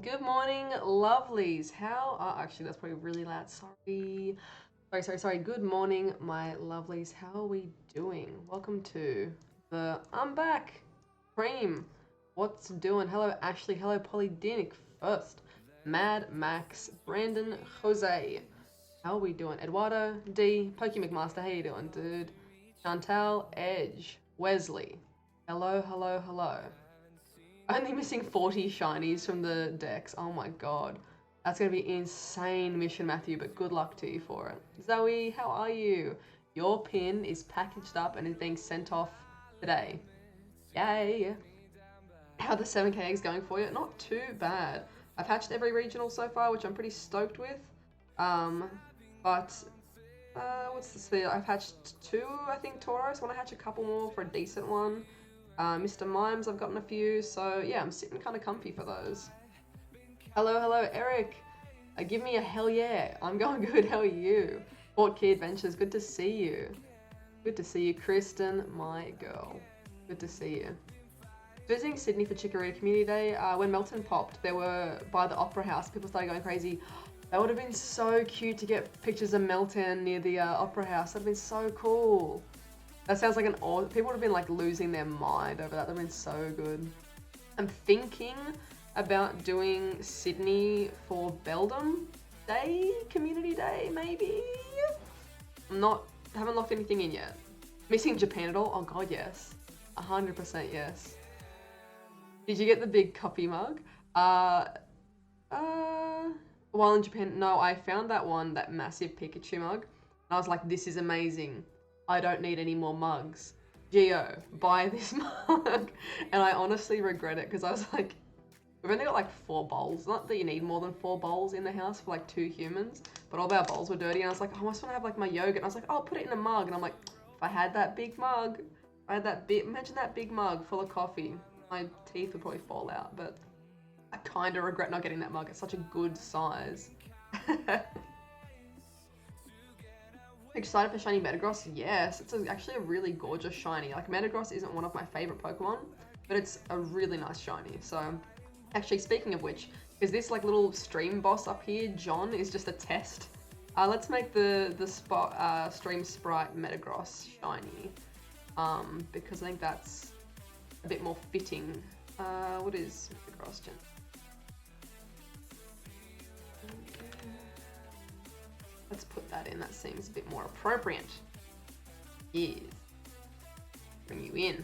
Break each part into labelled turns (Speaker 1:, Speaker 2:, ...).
Speaker 1: Good morning, lovelies. How are, actually, that's probably really loud. Sorry. Good morning, my lovelies. How are we doing? Welcome to the I'm back stream. What's doing? Hello, Ashley. Hello, Polydinic first. Mad Max, Brandon, Jose. How are we doing? Eduardo, D, Pokey McMaster. How you doing, dude? Chantal, Edge, Wesley. Hello. Only missing 40 shinies from the decks. Oh my god. That's going to be insane mission, Matthew, but good luck to you for it. Zoe, how are you? Your pin is packaged up and is being sent off today. Yay. How are the 7k eggs going for you? Not too bad. I've hatched every regional so far, which I'm pretty stoked with. What's this here? I've hatched 2, I think, Tauros. I want to hatch a couple more for a decent one. Mr. Mimes, I've gotten a few, so yeah, I'm sitting kind of comfy for those. Hello, Eric. Give me a hell yeah. I'm going good, how are you? Port Key Adventures, good to see you. Good to see you, Kristen, my girl. Good to see you. Visiting Sydney for Chikorita Community Day, when Melton popped, they were by the Opera House, people started going crazy. That would have been so cute to get pictures of Melton near the Opera House. That would have been so cool. That sounds like people would have been like losing their mind over that. That would have been so good. I'm thinking about doing Sydney for BELDUM Day, Community Day, maybe? Haven't locked anything in yet. Missing Japan at all? Oh god, yes. 100% yes. Did you get the big coffee mug? While in Japan, no, I found that massive Pikachu mug. And I was like, this is amazing. I don't need any more mugs. Geo, buy this mug. And I honestly regret it because I was like, we've only got like 4 bowls. Not that you need more than 4 bowls in the house for like 2 humans, but all of our bowls were dirty. And I was like, oh, I just want to have like my yogurt. And I was like, oh, I'll put it in a mug. And I'm like, if I had that big mug, imagine that big mug full of coffee. My teeth would probably fall out, but I kind of regret not getting that mug. It's such a good size. Excited for shiny Metagross? Yes, it's actually a really gorgeous shiny. Like, Metagross isn't one of my favorite Pokemon, but it's a really nice shiny. So, actually, speaking of which, is this like little stream boss up here, John, is just a test. Let's make the stream sprite Metagross shiny, because I think that's a bit more fitting. What is Metagross, Jen? Let's put that in, that seems a bit more appropriate. Yes. Bring you in.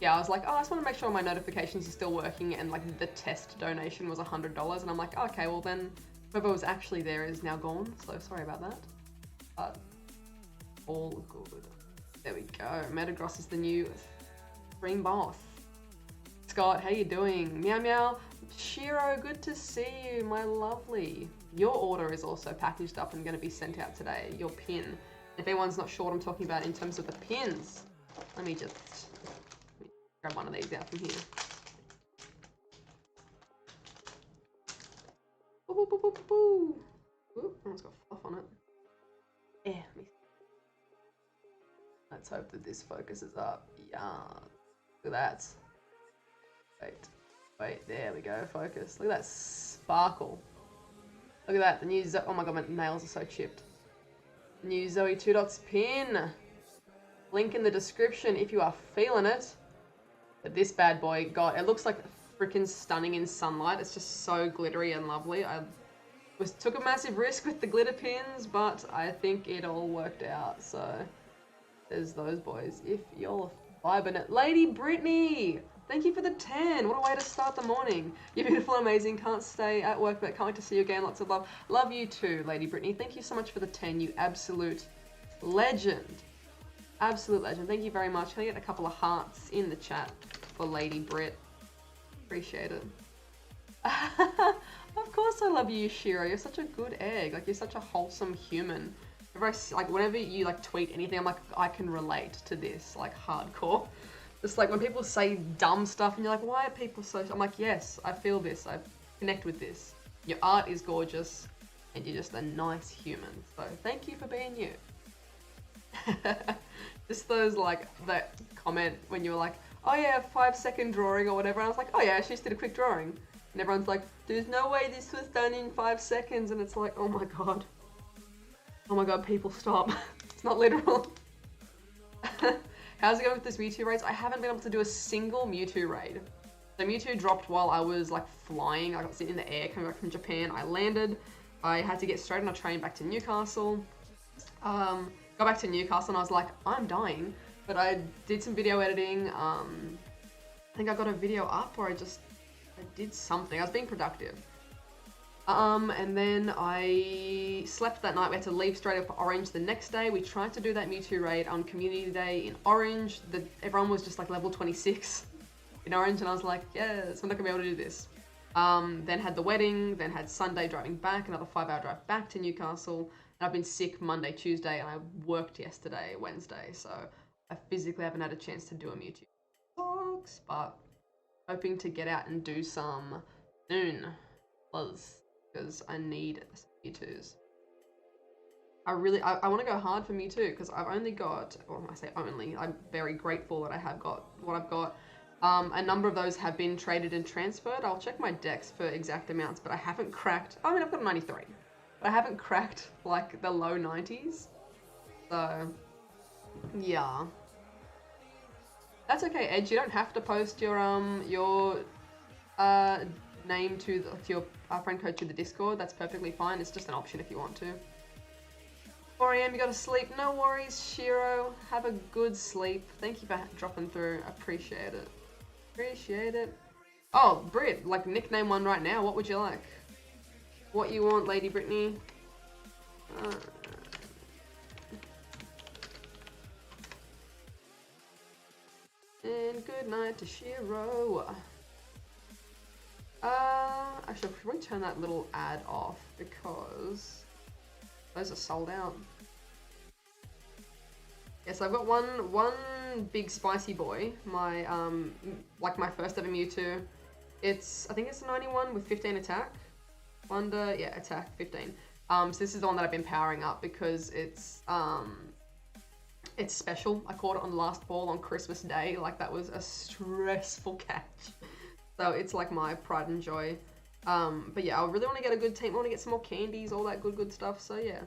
Speaker 1: Yeah, I was like, oh, I just want to make sure my notifications are still working, and like the test donation was $100, and I'm like, okay, well then whoever was actually there is now gone, so sorry about that. But all good. There we go. Metagross is the new stream boss. Scott, how you doing? Meow meow. Shiro, good to see you, my lovely. Your order is also packaged up and going to be sent out today, your pin. If anyone's not sure what I'm talking about in terms of the pins, let me just grab one of these out from here. Boo, boo, boo, boo, boo. Ooh, almost got fluff on it. Yeah, let's hope that this focuses up. Yeah, look at that. Wait, there we go, focus. Look at that sparkle. Look at that, the new oh my god, my nails are so chipped. New ZoëTwoDots pin. Link in the description if you are feeling it. But this bad boy, god, it looks like freaking stunning in sunlight. It's just so glittery and lovely. I took a massive risk with the glitter pins, but I think it all worked out. So there's those boys. If you're vibing it. Lady Brittany! Thank you for the 10. What a way to start the morning. You're beautiful and amazing. Can't stay at work, but can't wait to see you again. Lots of love. Love you too, Lady Brittany. Thank you so much for the 10, you absolute legend. Absolute legend. Thank you very much. Can I get a couple of hearts in the chat for Lady Brit? Appreciate it. Of course I love you, Shiro. You're such a good egg. Like, you're such a wholesome human. Whenever you like tweet anything, I'm like, I can relate to this, like, hardcore. It's like when people say dumb stuff and you're like, why are people so... I'm like, yes, I feel this. I connect with this. Your art is gorgeous and you're just a nice human. So thank you for being you. Just those, like, that comment when you were like, oh yeah, 5-second drawing or whatever. And I was like, oh yeah, she just did a quick drawing. And everyone's like, there's no way this was done in 5 seconds. And it's like, oh my god. Oh my god, people stop. It's not literal. How's it going with this Mewtwo raids? I haven't been able to do a single Mewtwo raid. So Mewtwo dropped while I was like flying. I got sitting in the air coming back from Japan. I landed. I had to get straight on a train back to Newcastle. Got back to Newcastle and I was like, I'm dying. But I did some video editing. I think I got a video up, or I did something. I was being productive. And then I slept that night. We had to leave straight up for Orange the next day. We tried to do that Mewtwo raid on Community Day in Orange. Everyone was just like level 26 in Orange, and I was like, yes, I'm not gonna be able to do this. Then had the wedding, then had Sunday driving back, another 5-hour drive back to Newcastle. And I've been sick Monday, Tuesday, and I worked yesterday, Wednesday, so I physically haven't had a chance to do a Mewtwo. Sucks, but hoping to get out and do some soon. Because I need some Mewtwo's. I want to go hard for Mewtwo because I've only got, or I say only, I'm very grateful that I have got what I've got. A number of those have been traded and transferred. I'll check my decks for exact amounts, but I haven't cracked, I mean, I've got a 93, but I haven't cracked like the low 90s. So, yeah. That's okay, Edge, you don't have to post your name to your friend code to the Discord. That's perfectly fine. It's just an option if you want to. 4 AM, you gotta sleep. No worries, Shiro. Have a good sleep. Thank you for dropping through. Appreciate it. Appreciate it. Oh, Brit, like nickname one right now. What would you like? What you want, Lady Brittany? And good night to Shiro. Actually, should we turn that little ad off because those are sold out. Yes, I've got one big spicy boy. My like my first ever Mewtwo. I think it's a 91 with 15 attack. Wonder, yeah, attack 15. So this is the one that I've been powering up because it's special. I caught it on last ball on Christmas Day. Like that was a stressful catch. So it's like my pride and joy. But yeah, I really want to get a good team. I want to get some more candies, all that good stuff. So yeah.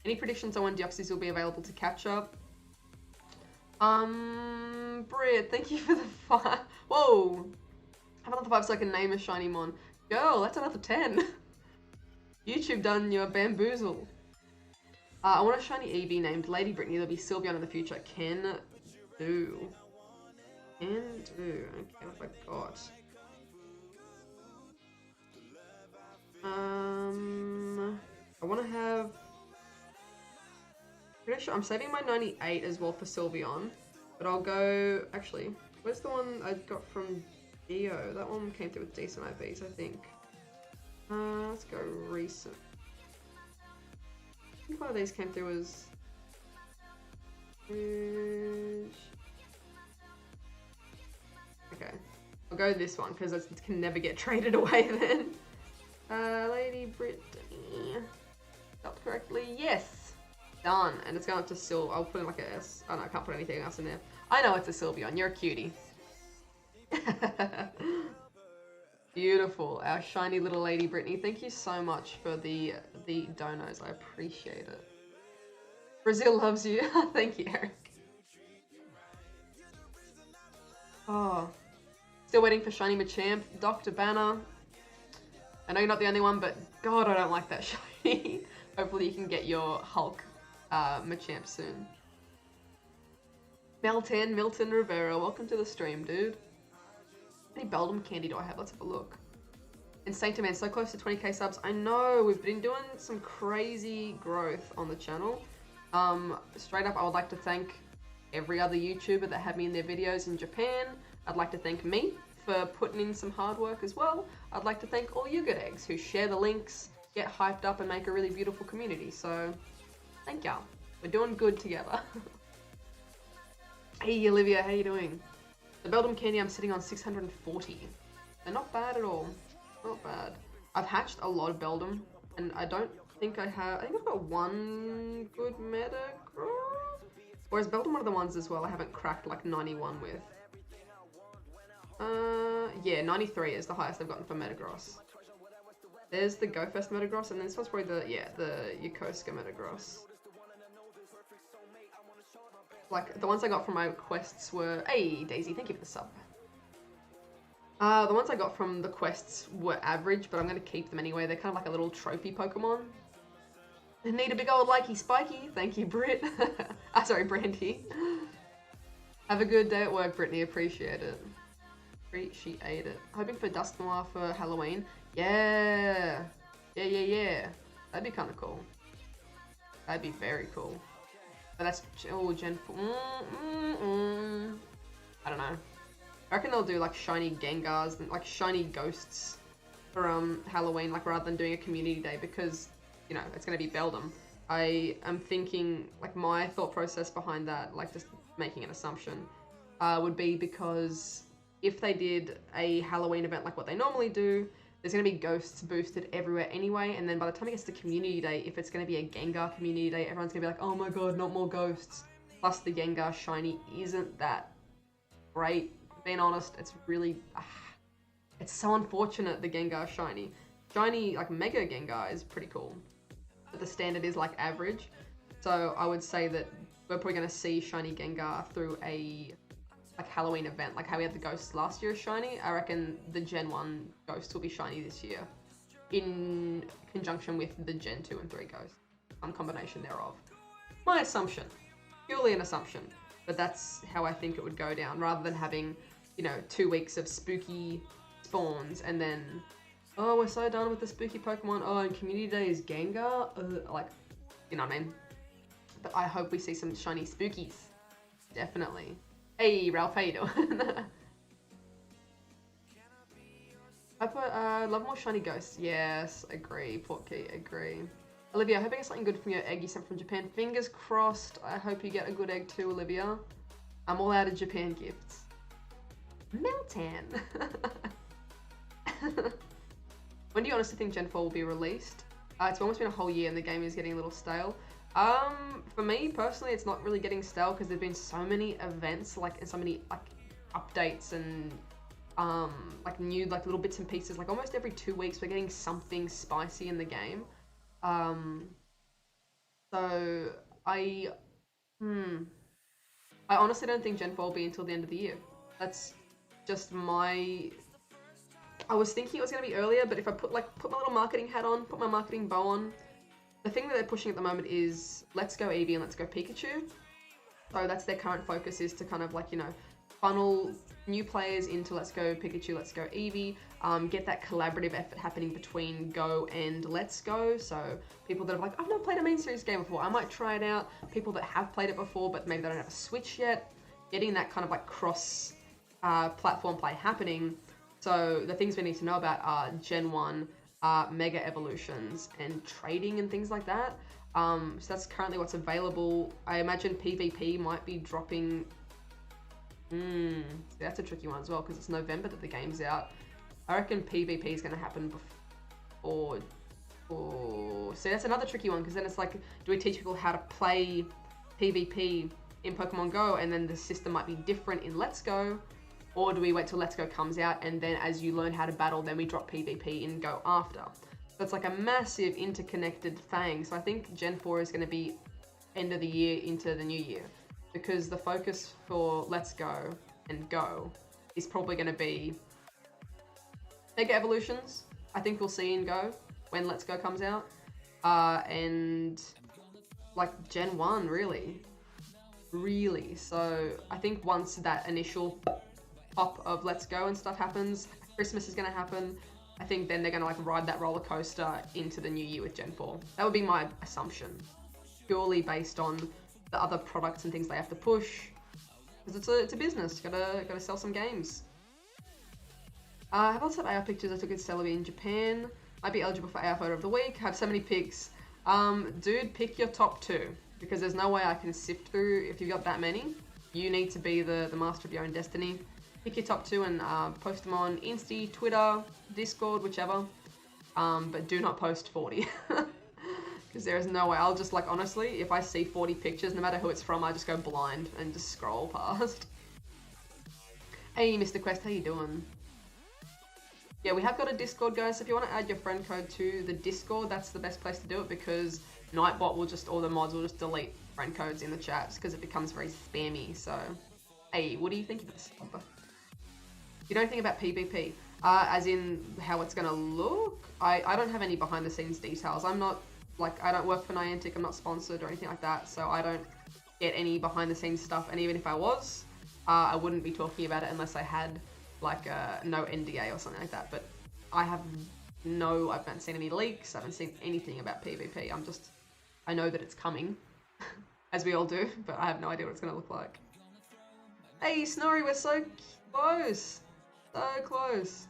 Speaker 1: Any predictions on when Deoxys will be available to catch up? Brit, thank you for the 5. Whoa! Have another 5 so I can name a shiny mon. Girl, that's another 10. YouTube done your bamboozle. I want a shiny Eevee named Lady Brittany. There'll be Sylveon in the future. Can do. Can do. Okay, what have I got? I want to have... Pretty sure I'm saving my 98 as well for Sylveon, but I'll go... Actually, where's the one I got from Dio? That one came through with decent IVs, I think. Let's go recent. I think one of these came through as... Okay, I'll go this one because it can never get traded away then. Lady Brittany. Spelled correctly. Yes! Done. And it's going up to Syl. I'll put in like a S. Oh no, I can't put anything else in there. I know it's a Sylveon. You're a cutie. Beautiful. Our shiny little Lady Brittany. Thank you so much for the donos. I appreciate it. Brazil loves you. Thank you, Eric. Oh. Still waiting for shiny Machamp. Dr. Banner. I know you're not the only one, but God, I don't like that shiny. Hopefully you can get your Hulk Machamp soon. MELTAN, Milton Rivera, welcome to the stream, dude. How many BELDUM candy do I have? Let's have a look. Insane Man, so close to 20k subs. I know, we've been doing some crazy growth on the channel. Straight up, I would like to thank every other YouTuber that had me in their videos in Japan. I'd like to thank me for putting in some hard work as well. I'd like to thank all you good eggs who share the links, get hyped up and make a really beautiful community. So thank y'all. We're doing good together. Hey Olivia, how you doing? The BELDUM candy I'm sitting on 640. They're not bad at all. Not bad. I've hatched a lot of BELDUM and I don't think I have, I think I've got one good Metagross. Whereas BELDUM one of the ones as well I haven't cracked like 91 with. Yeah, 93 is the highest I've gotten for Metagross. There's the Go Fest Metagross, and then this one's probably the Yokosuka Metagross. Like, the ones I got from my quests were... Hey, Daisy, thank you for the sub. The ones I got from the quests were average, but I'm going to keep them anyway. They're kind of like a little trophy Pokemon. I need a big old likey spiky. Thank you, Britt. Sorry, Brandy. Have a good day at work, Brittany. Appreciate it. Appreciate it. Hoping for Dusk Noir for Halloween. Yeah. Yeah. That'd be kind of cool. That'd be very cool. But that's... Oh, Gen 4. I don't know. I reckon they'll do like shiny Gengars and like shiny ghosts for Halloween, like rather than doing a community day, because, you know, it's going to be BELDUM. I am thinking, like, my thought process behind that, like just making an assumption, would be because if they did a Halloween event like what they normally do, there's going to be ghosts boosted everywhere anyway, and then by the time it gets to community day, if it's going to be a Gengar community day, everyone's going to be like, oh my god, not more ghosts. Plus the Gengar shiny isn't that great. Being honest, it's really... it's so unfortunate, the Gengar shiny. Shiny, like, Mega Gengar is pretty cool. But the standard is, like, average. So I would say that we're probably going to see shiny Gengar through a, like, Halloween event. Like how we had the ghosts last year as shiny. I reckon the Gen 1 ghosts will be shiny this year. In conjunction with the Gen 2 and 3 ghosts. Some combination thereof. My assumption. Purely an assumption. But that's how I think it would go down. Rather than having... you know, 2 weeks of spooky spawns, and then, oh, we're so done with the spooky Pokemon, oh, and Community Day is Gengar, like, you know what I mean? But I hope we see some shiny spookies. Definitely. Hey, Ralph, how you doing? I love more shiny ghosts. Yes, agree, Portkey, agree. Olivia, I hope I get something good from your egg you sent from Japan. Fingers crossed. I hope you get a good egg too, Olivia. I'm all out of Japan gifts. MELTAN. When do you honestly think Gen 4 will be released? It's almost been a whole year and the game is getting a little stale. For me personally, it's not really getting stale because there've been so many events, like, and so many like updates and like new like little bits and pieces. Like almost every 2 weeks we're getting something spicy in the game. So I honestly don't think Gen 4 will be until the end of the year. That's just my... I was thinking it was going to be earlier, but if I put my little marketing hat on, put my marketing bow on, the thing that they're pushing at the moment is Let's Go Eevee and Let's Go Pikachu. So that's their current focus, is to kind of like, you know, funnel new players into Let's Go Pikachu, Let's Go Eevee, get that collaborative effort happening between Go and Let's Go. So people that have like, I've not played a main series game before, I might try it out. People that have played it before, but maybe they don't have a Switch yet, getting that kind of like cross platform play happening. So the things we need to know about are Gen 1, Mega Evolutions, and trading and things like that. So that's currently what's available. I imagine PvP might be dropping... so that's a tricky one as well, because it's November that the game's out. I reckon PvP is going to happen before... So that's another tricky one, because then it's like, do we teach people how to play PvP in Pokemon Go, and then the system might be different in Let's Go? Or do we wait till Let's Go comes out, and then as you learn how to battle, then we drop PvP and Go after? So it's like a massive interconnected thing. So I think Gen 4 is going to be end of the year into the new year, because the focus for Let's Go and Go is probably going to be Mega Evolutions. I think we'll see in Go when Let's Go comes out, and like Gen 1 really. So I think once that initial pop of Let's Go and stuff happens, Christmas is going to happen, I think then they're going to like ride that roller coaster into the new year with Gen 4. That would be my assumption, purely based on the other products and things they have to push, because it's a business. Gotta sell some games. I have lots of AR pictures I took at Celebi in Japan. Might be eligible for AR photo of the week. Have so many pics. Dude, pick your top 2, because there's no way I can sift through if you've got that many. You need to be the master of your own destiny. Pick your top 2 and post them on Insta, Twitter, Discord, whichever. But do not post 40. Because there is no way. I'll just, like, honestly, if I see 40 pictures, no matter who it's from, I just go blind and just scroll past. Hey, Mr. Quest, how you doing? Yeah, we have got a Discord, guys. If you want to add your friend code to the Discord, that's the best place to do it because Nightbot will just, or the mods will just delete friend codes in the chats because it becomes very spammy. So, hey, what do you think of this? You don't think about PvP, as in how it's gonna look? I don't have any behind the scenes details. I'm not, like, I don't work for Niantic, I'm not sponsored or anything like that, so I don't get any behind the scenes stuff, and even if I was, I wouldn't be talking about it unless I had, like, no NDA or something like that, but I haven't seen any leaks, I haven't seen anything about PvP, I know that it's coming, as we all do, but I have no idea what it's gonna look like. Hey, Snorri, we're so close! So close.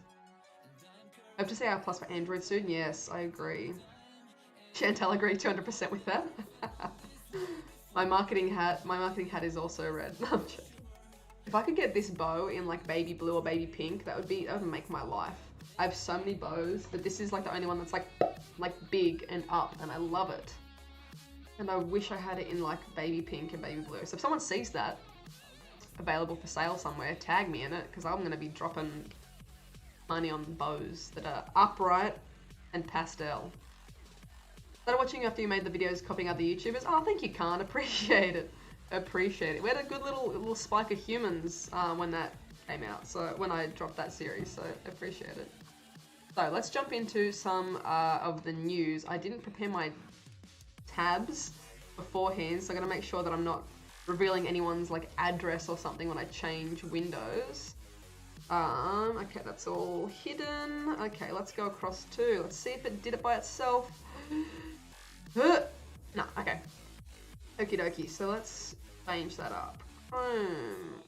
Speaker 1: I have to say R+ for Android soon. Yes, I agree. Chantal agreed 200% with that. my marketing hat is also red. No, I'm joking. If I could get this bow in like baby blue or baby pink, that would make my life. I have so many bows, but this is like the only one that's like big and up, and I love it. And I wish I had it in like baby pink and baby blue. So if someone sees that available for sale somewhere, tag me in it, because I'm going to be dropping money on bows that are upright and pastel. Started watching after you made the videos copying other YouTubers. Oh, thank you, Khan. Appreciate it. Appreciate it. We had a good little spike of humans when that came out, so when I dropped that series, so appreciate it. So let's jump into some of the news. I didn't prepare my tabs beforehand, so I'm going to make sure that I'm not revealing anyone's like address or something when I change windows. Okay, that's all hidden. Okay, let's go across to, let's see if it did it by itself. No, okay. Okie dokie, so let's change that up.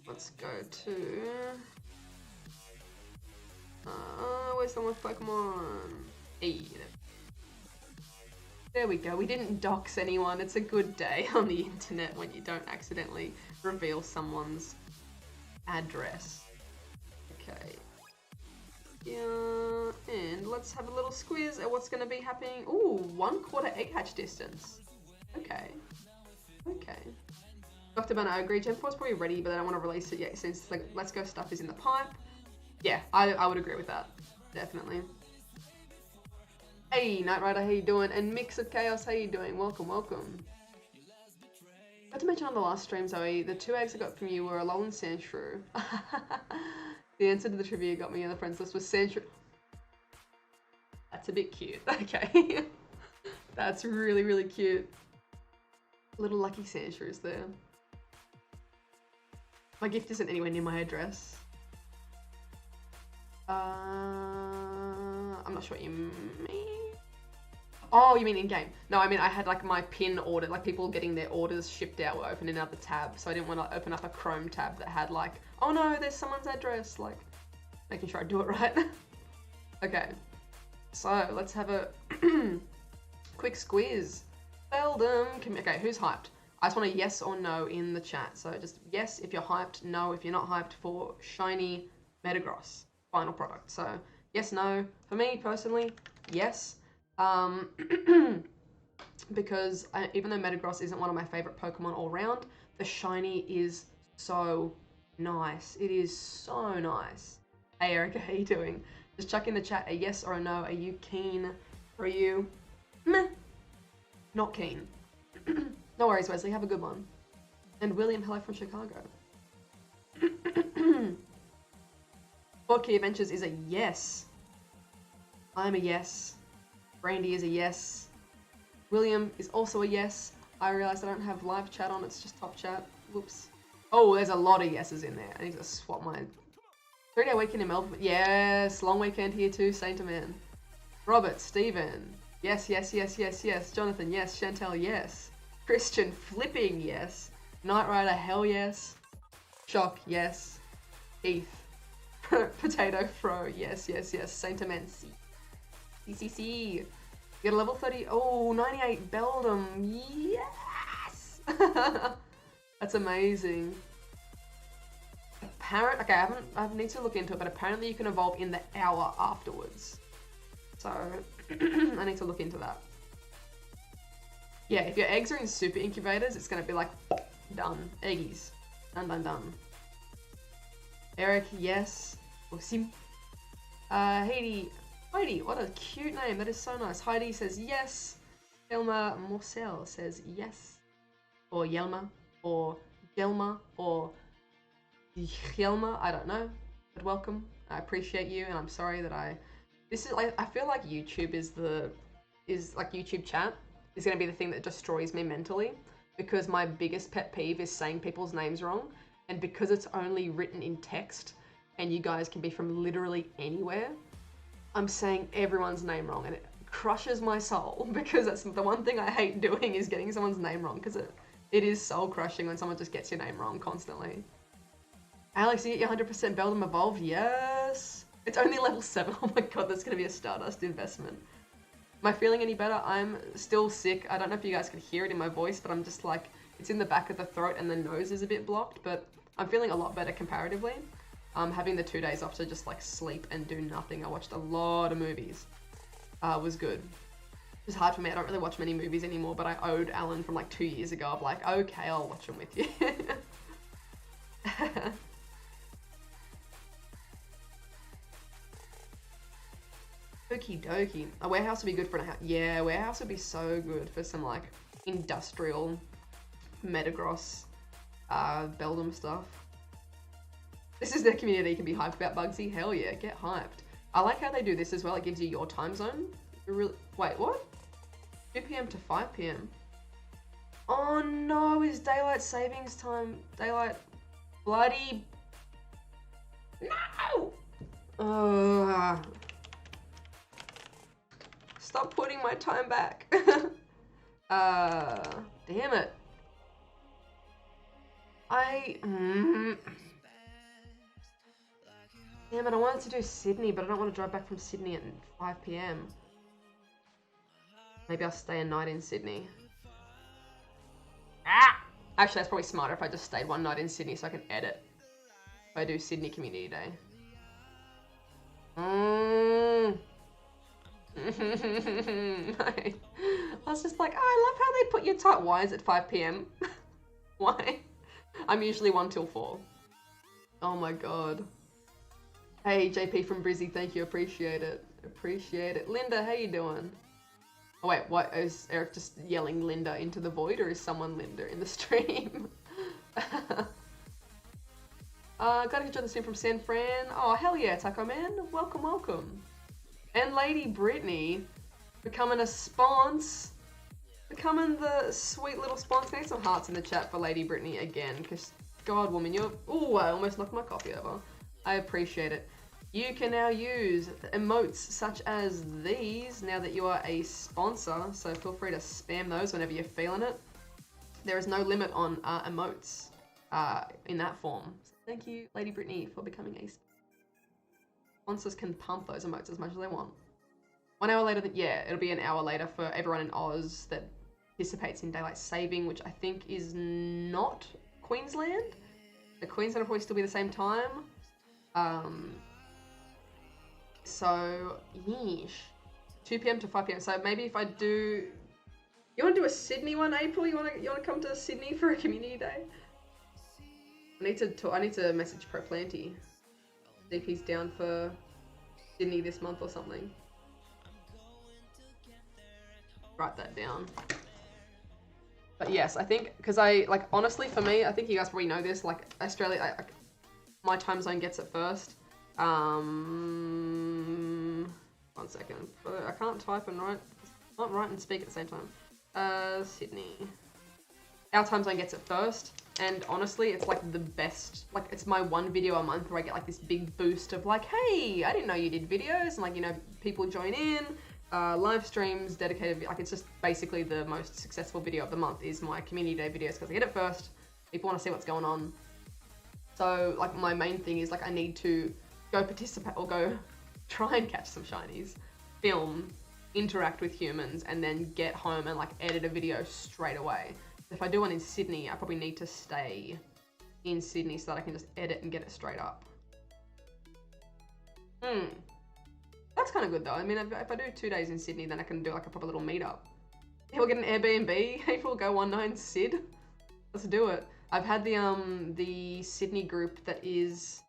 Speaker 1: Let's go to, where's the one with Pokemon? Hey, there we go. We didn't dox anyone. It's a good day on the internet when you don't accidentally reveal someone's address. Okay. Yeah, and let's have a little squiz at what's going to be happening. Ooh, 1/4 egg hatch distance. Okay. Okay. Dr. Banner, I agree. Gen 4 is probably ready, but I don't want to release it yet since like Let's Go stuff is in the pipe. Yeah, I would agree with that. Definitely. Hey, Knight Rider, how you doing? And Mix of Chaos, how you doing? Welcome, welcome. Not to mention on the last stream, Zoe, the 2 eggs I got from you were a Alolan Sandshrew. The answer to the trivia got me on the friends list was Sandshrew. That's a bit cute. Okay. That's really, really cute. Little lucky Sandshrews there. My gift isn't anywhere near my address. I'm not sure what you mean. Oh, you mean in-game? No, I mean I had like my pin order, like people getting their orders shipped out were opening another tab, so I didn't want to open up a Chrome tab that had like, oh no, there's someone's address, like making sure I do it right. Okay, so let's have a quick squiz. BELDUM, okay, who's hyped? I just want a yes or no in the chat, so just yes if you're hyped, no if you're not hyped for shiny Metagross final product. So yes, no, for me personally, yes. Because even though Metagross isn't one of my favorite Pokemon all round, the shiny is so nice. It is so nice. Hey Erica, how you doing? Just chuck in the chat a yes or a no. Are you keen? Or are you meh? Not keen. No worries, Wesley. Have a good one. And William, hello from Chicago. 4 Key Adventures is a yes. I'm a yes. Brandy is a yes. William is also a yes. I realized I don't have live chat on, it's just top chat. Whoops. Oh, there's a lot of yeses in there. I need to swap my 3-day weekend in Melbourne. Yes, long weekend here too, Saint Man. Robert, Stephen. Yes, yes, yes, yes, yes. Jonathan, yes. Chantel, yes. Christian, flipping yes. Knight Rider, hell yes. Shock, yes. Heath. Potato Fro, yes, yes, yes. Saint Man, C. CCC. Get a level 30. Oh, 98 BELDUM. Yes! That's amazing. Okay, I need to look into it, but apparently you can evolve in the hour afterwards. So, I need to look into that. Yeah, if your eggs are in super incubators, it's going to be like, done. Eggies. Done, done, done. Eric, yes. Osim. Heidi, what a cute name. That is so nice. Heidi says yes. Elma Morcel says yes. Or Yelma, or Gelma, or Yelma, I don't know. But welcome. I appreciate you, and I'm sorry that I feel like YouTube is like YouTube chat is gonna be the thing that destroys me mentally, because my biggest pet peeve is saying people's names wrong, and because it's only written in text, and you guys can be from literally anywhere, I'm saying everyone's name wrong, and it crushes my soul, because that's the one thing I hate doing, is getting someone's name wrong, because it is soul crushing when someone just gets your name wrong constantly. Alex, you get your 100% BELDUM evolved? Yes! It's only level 7. Oh my god, that's gonna be a Stardust investment. Am I feeling any better? I'm still sick. I don't know if you guys can hear it in my voice, but I'm just like, it's in the back of the throat and the nose is a bit blocked, but I'm feeling a lot better comparatively. Having the 2 days off to just like sleep and do nothing. I watched a lot of movies. Was good. It was hard for me. I don't really watch many movies anymore, but I owed Alan from like 2 years ago. I'm like, okay, I'll watch them with you. Okie dokie. A warehouse would be good for a house. Yeah, a warehouse would be so good for some like industrial Metagross BELDUM stuff. This is the community you can be hyped about, Bugsy. Hell yeah, get hyped. I like how they do this as well. It gives you your time zone. Wait, what? 2 p.m. to 5 p.m. Oh no, is daylight savings time bloody no! Stop putting my time back. Damn it. Damn it, I wanted to do Sydney, but I don't want to drive back from Sydney at 5 p.m. Maybe I'll stay a night in Sydney. Actually, that's probably smarter if I just stayed one night in Sydney so I can edit. If I do Sydney Community Day. I was just like, oh, I love how they put your time. Why is it 5 p.m? Why? I'm usually 1 till 4. Oh my god. Hey, JP from Brizzy, thank you. Appreciate it. Appreciate it. Linda, how you doing? Oh wait, what? Is Eric just yelling Linda into the void, or is someone Linda in the stream? Gotta enjoy the stream from San Fran. Oh, hell yeah, Taco Man. Welcome, welcome. And Lady Brittany becoming a spons. Becoming the sweet little spons. Need some hearts in the chat for Lady Brittany again, because God, woman, you're... Ooh, I almost knocked my coffee over. I appreciate it. You can now use emotes such as these now that you are a sponsor, so feel free to spam those whenever you're feeling it. There is no limit on emotes in that form. So thank you, Lady Brittany, for becoming a sponsor. Sponsors can pump those emotes as much as they want. 1 hour later, yeah, it'll be an hour later for everyone in Oz that participates in daylight saving, which I think is not Queensland. The Queensland will probably still be the same time. So, yeesh. 2 p.m. to 5 p.m. So maybe if I do... You want to do a Sydney one, April? You want to come to Sydney for a community day? I need to message ProPlanty. See if he's down for Sydney this month or something. Write that down. But yes, I think, because honestly for me, I think you guys probably know this, like Australia, my time zone gets it first. 1 second. I can't type and write. Not write and speak at the same time. Sydney. Our time zone gets it first, and honestly, it's like the best. Like, it's my 1 video a month where I get like this big boost of like, hey, I didn't know you did videos, and like, you know, people join in, live streams, dedicated. Like, it's just basically the most successful video of the month is my community day videos because I get it first. People want to see what's going on. So like, my main thing is like, I need to go participate or go try and catch some shinies, film, interact with humans, and then get home and like edit a video straight away. If I do one in Sydney, I probably need to stay in Sydney so that I can just edit and get it straight up. That's kind of good though. I mean, if I do 2 days in Sydney, then I can do like a proper little meetup. Yeah, we'll get an Airbnb. April, go 19 Sid. Let's do it. I've had the Sydney group that is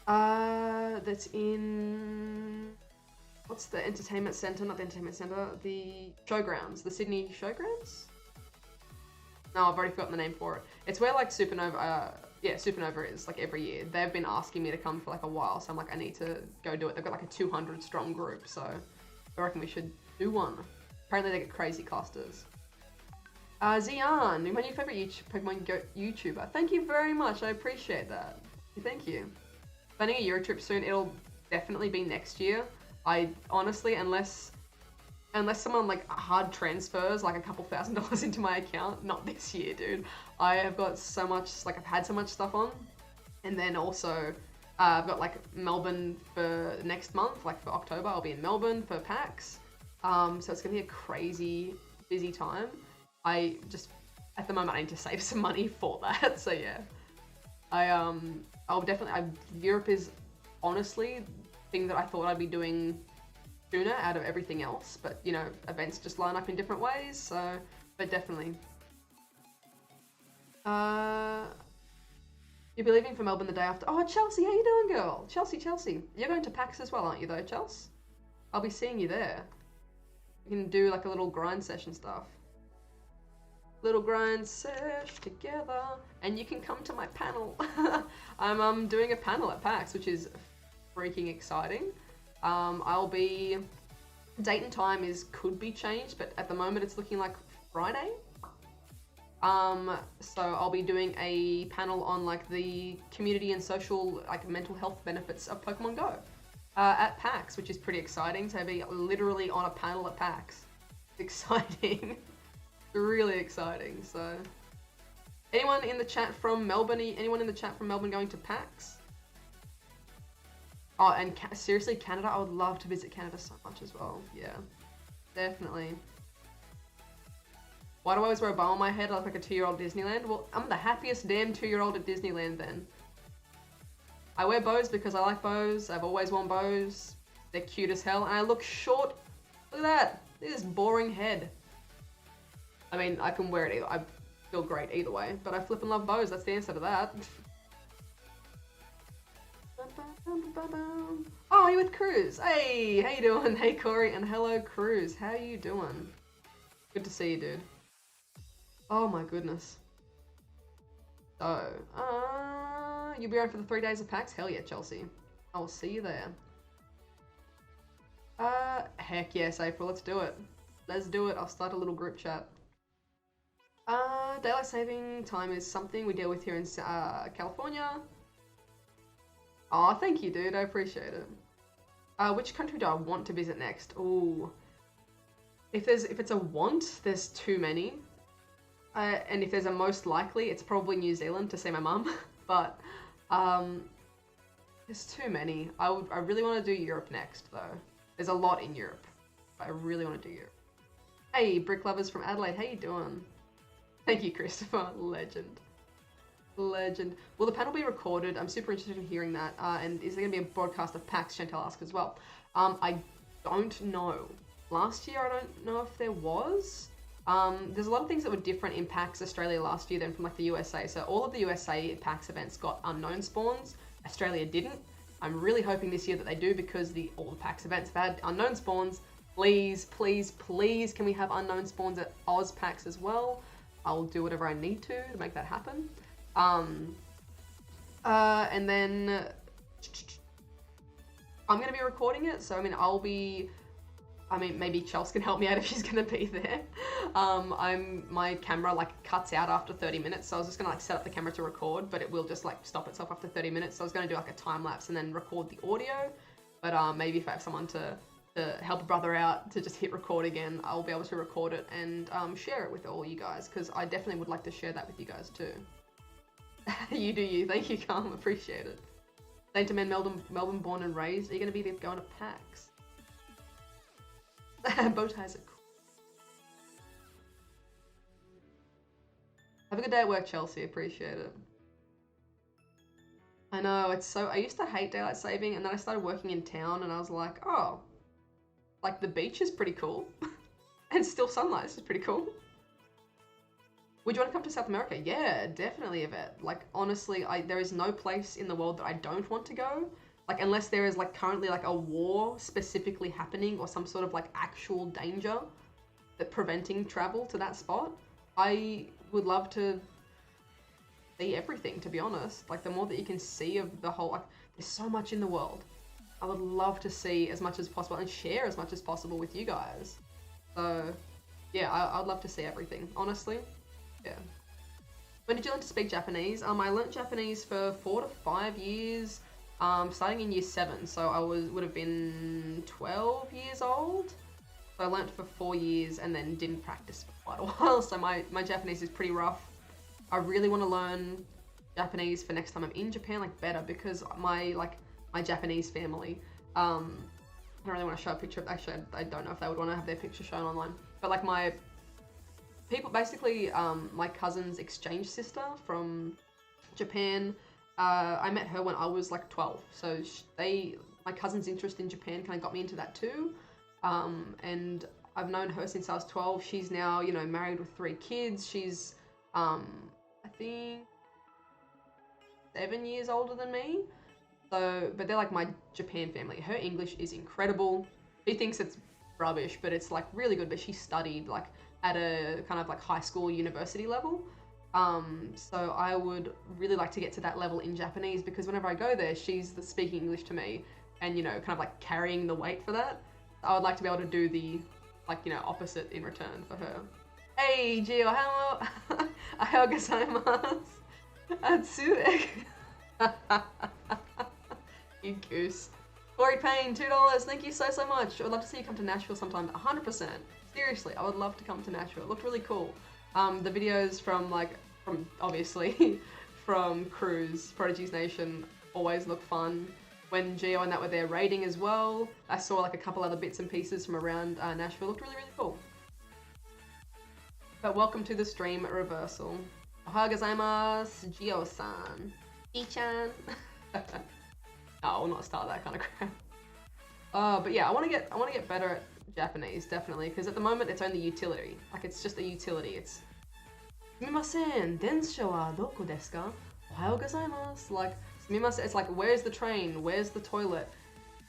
Speaker 1: That's in... What's the entertainment centre? Not the entertainment centre. The showgrounds. The Sydney showgrounds? No, I've already forgotten the name for it. It's where like Supernova, yeah, Supernova is like every year. They've been asking me to come for like a while, so I'm like, I need to go do it. They've got like a 200 strong group, so I reckon we should do one. Apparently they get crazy costers. Zian, my new favourite Pokemon YouTuber. Thank you very much, I appreciate that. Thank you. Planning a Euro trip soon, it'll definitely be next year. I honestly, unless someone like hard transfers like a couple $1,000s into my account, not this year, dude. I have got so much, like I've had so much stuff on. And then also, I've got like Melbourne for next month, like for October, I'll be in Melbourne for PAX. So it's gonna be a crazy busy time. I just, at the moment, I need to save some money for that, so yeah. I'll definitely, Europe is honestly the thing that I thought I'd be doing sooner out of everything else, but you know, events just line up in different ways, so, but definitely. You'll be leaving for Melbourne the day after. Oh, Chelsea, how you doing, girl? Chelsea. You're going to PAX as well, aren't you though, Chelsea? I'll be seeing you there. We can do like a little grind session stuff. Little grind sesh together, and you can come to my panel. I'm doing a panel at PAX, which is freaking exciting. I'll be, date and time could be changed, but at the moment it's looking like Friday. So I'll be doing a panel on like the community and social, like mental health benefits of Pokemon Go at PAX, which is pretty exciting. To be literally on a panel at PAX. It's exciting. Really exciting. So anyone in the chat from Melbourne, going to PAX? Oh, and seriously, Canada, I would love to visit Canada so much as well. Yeah, definitely. Why do I always wear a bow on my head? I look like a 2-year-old at Disneyland. Well, I'm the happiest damn 2-year-old at Disneyland then. I wear bows because I like bows. I've always worn bows. They're cute as hell, and I look short. Look at that. This boring head. I mean, I can wear it either. I feel great either way, but I flip and love bows. That's the answer to that. Oh, you're with Cruz. Hey, how you doing? Hey, Corey, and hello, Cruz. How you doing? Good to see you, dude. Oh my goodness. So, you'll be around for the 3 days of PAX? Hell yeah, Chelsea. I will see you there. Heck yes, April. Let's do it. Let's do it. I'll start a little group chat. Daylight saving time is something we deal with here in California. Oh, thank you, dude. I appreciate it. Which country do I want to visit next? Ooh. If it's a want, there's too many. And if there's a most likely, it's probably New Zealand to see my mum. But there's too many. I really want to do Europe next, though. There's a lot in Europe. But I really want to do Europe. Hey, Brick Lovers from Adelaide. How you doing? Thank you, Christopher. Legend. Legend. Will the panel be recorded? I'm super interested in hearing that. And is there going to be a broadcast of PAX? Chantal asked as well. I don't know. Last year, I don't know if there was. There's a lot of things that were different in PAX Australia last year than from like the USA. So all of the USA PAX events got unknown spawns. Australia didn't. I'm really hoping this year that they do, because all the PAX events have had unknown spawns. Please, please, please, can we have unknown spawns at Oz PAX as well? I'll do whatever I need to make that happen. And then I'm going to be recording it. So, I mean, maybe Chelsea can help me out if she's going to be there. My camera like cuts out after 30 minutes. So I was just going to like set up the camera to record, but it will just like stop itself after 30 minutes. So I was going to do like a time lapse and then record the audio. But maybe if I have someone to help a brother out to just hit record again, I'll be able to record it and share it with all you guys, because I definitely would like to share that with you guys too. You do you. Thank you, Calm. Appreciate it. Saint Man, Melbourne born and raised. Are you going to be going to PAX? Bow ties are cool. Have a good day at work, Chelsea. Appreciate it. I know, it's so... I used to hate daylight saving, and then I started working in town, and I was like, oh, like the beach is pretty cool. And still sunlight is pretty cool. Would you want to come to South America? Yeah, definitely, Yvette. Like, honestly, there is no place in the world that I don't want to go. Like, unless there is, like, currently, like, a war specifically happening or some sort of, like, actual danger that preventing travel to that spot, I would love to see everything, to be honest. Like, the more that you can see of the whole, like, there's so much in the world. I would love to see as much as possible and share as much as possible with you guys. So, yeah, I'd love to see everything, honestly. Yeah. When did you learn to speak Japanese? I learnt Japanese for 4 to 5 years, starting in year 7. So I would have been 12 years old. So I learnt for 4 years and then didn't practice for quite a while. So my Japanese is pretty rough. I really want to learn Japanese for next time I'm in Japan, like better, because my Japanese family, I don't really want to show a picture of, actually I don't know if they would want to have their picture shown online, but like my people, basically my cousin's exchange sister from Japan, I met her when I was like 12, so my cousin's interest in Japan kind of got me into that too, and I've known her since I was 12. She's now, you know, married with 3 kids. She's I think 7 years older than me. So, but they're like my Japan family. Her English is incredible. She thinks it's rubbish, but it's like really good. But she studied like at a kind of like high school, university level. So I would really like to get to that level in Japanese, because whenever I go there, she's speaking English to me and, you know, kind of like carrying the weight for that. I would like to be able to do the, like, you know, opposite in return for her. Hey, Gio, hello. Ohayou gozaimasu. Atsue. You goose. Corey Payne, $2. Thank you so much. I would love to see you come to Nashville sometime. 100%. Seriously, I would love to come to Nashville. It looked really cool. The videos from obviously from Cruise, Prodigy's Nation, always look fun. When Gio and that were there raiding as well, I saw like a couple other bits and pieces from around Nashville. It looked really, really cool. But welcome to the stream reversal. Ohayou gozaimasu, Gio-san. G-chan. Oh, we'll not start that kind of crap. But yeah, I want to get better at Japanese, definitely, because at the moment it's only utility. Like, it's just a utility. It's sumimasen, densha wa doko desu ka? Ohayou gozaimasu. Like, sumimasen, it's like, where's the train? Where's the toilet?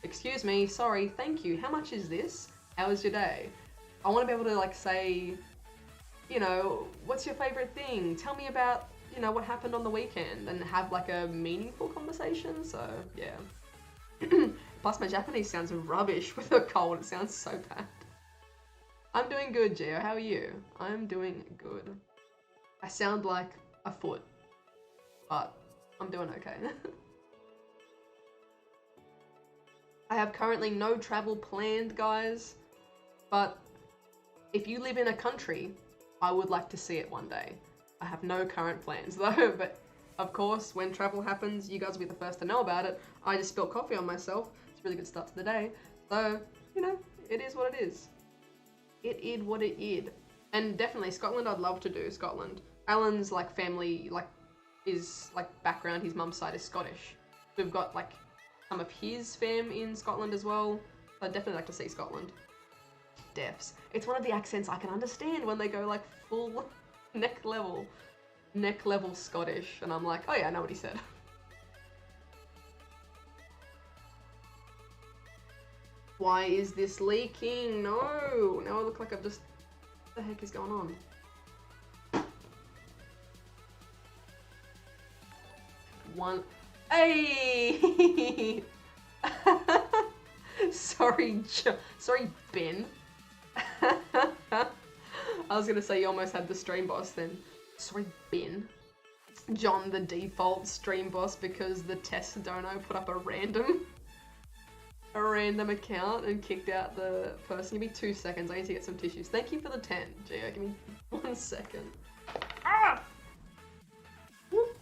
Speaker 1: Excuse me, sorry, thank you. How much is this? How was your day? I want to be able to like say, you know, what's your favorite thing? Tell me about, you know, what happened on the weekend, and have like a meaningful conversation. So yeah. Plus my Japanese sounds rubbish with a cold. It sounds so bad. I'm doing good, Gio. How are you? I'm doing good. I sound like a foot, but I'm doing okay. I have currently no travel planned, guys, but if you live in a country, I would like to see it one day. I have no current plans though, but of course, when travel happens, you guys will be the first to know about it. I just spilled coffee on myself. It's a really good start to the day. So, you know, it is what it is. It is what it is. And definitely Scotland, I'd love to do Scotland. Alan's like family, like is like background, his mum's side is Scottish. We've got like some of his fam in Scotland as well. So I'd definitely like to see Scotland. Deafs. It's one of the accents I can understand when they go like full neck level Scottish, and I'm like, oh yeah, I know what he said. Why is this leaking? No, now I look like I've just, what the heck is going on? Hey! Sorry, Ben. I was gonna say you almost had the stream boss then. Sorry, Ben. John, the default stream boss, because the test dono put up a random account and kicked out the person. Give me 2 seconds. I need to get some tissues. Thank you for the 10, Gio. Give me 1 second. Ah! Whoop.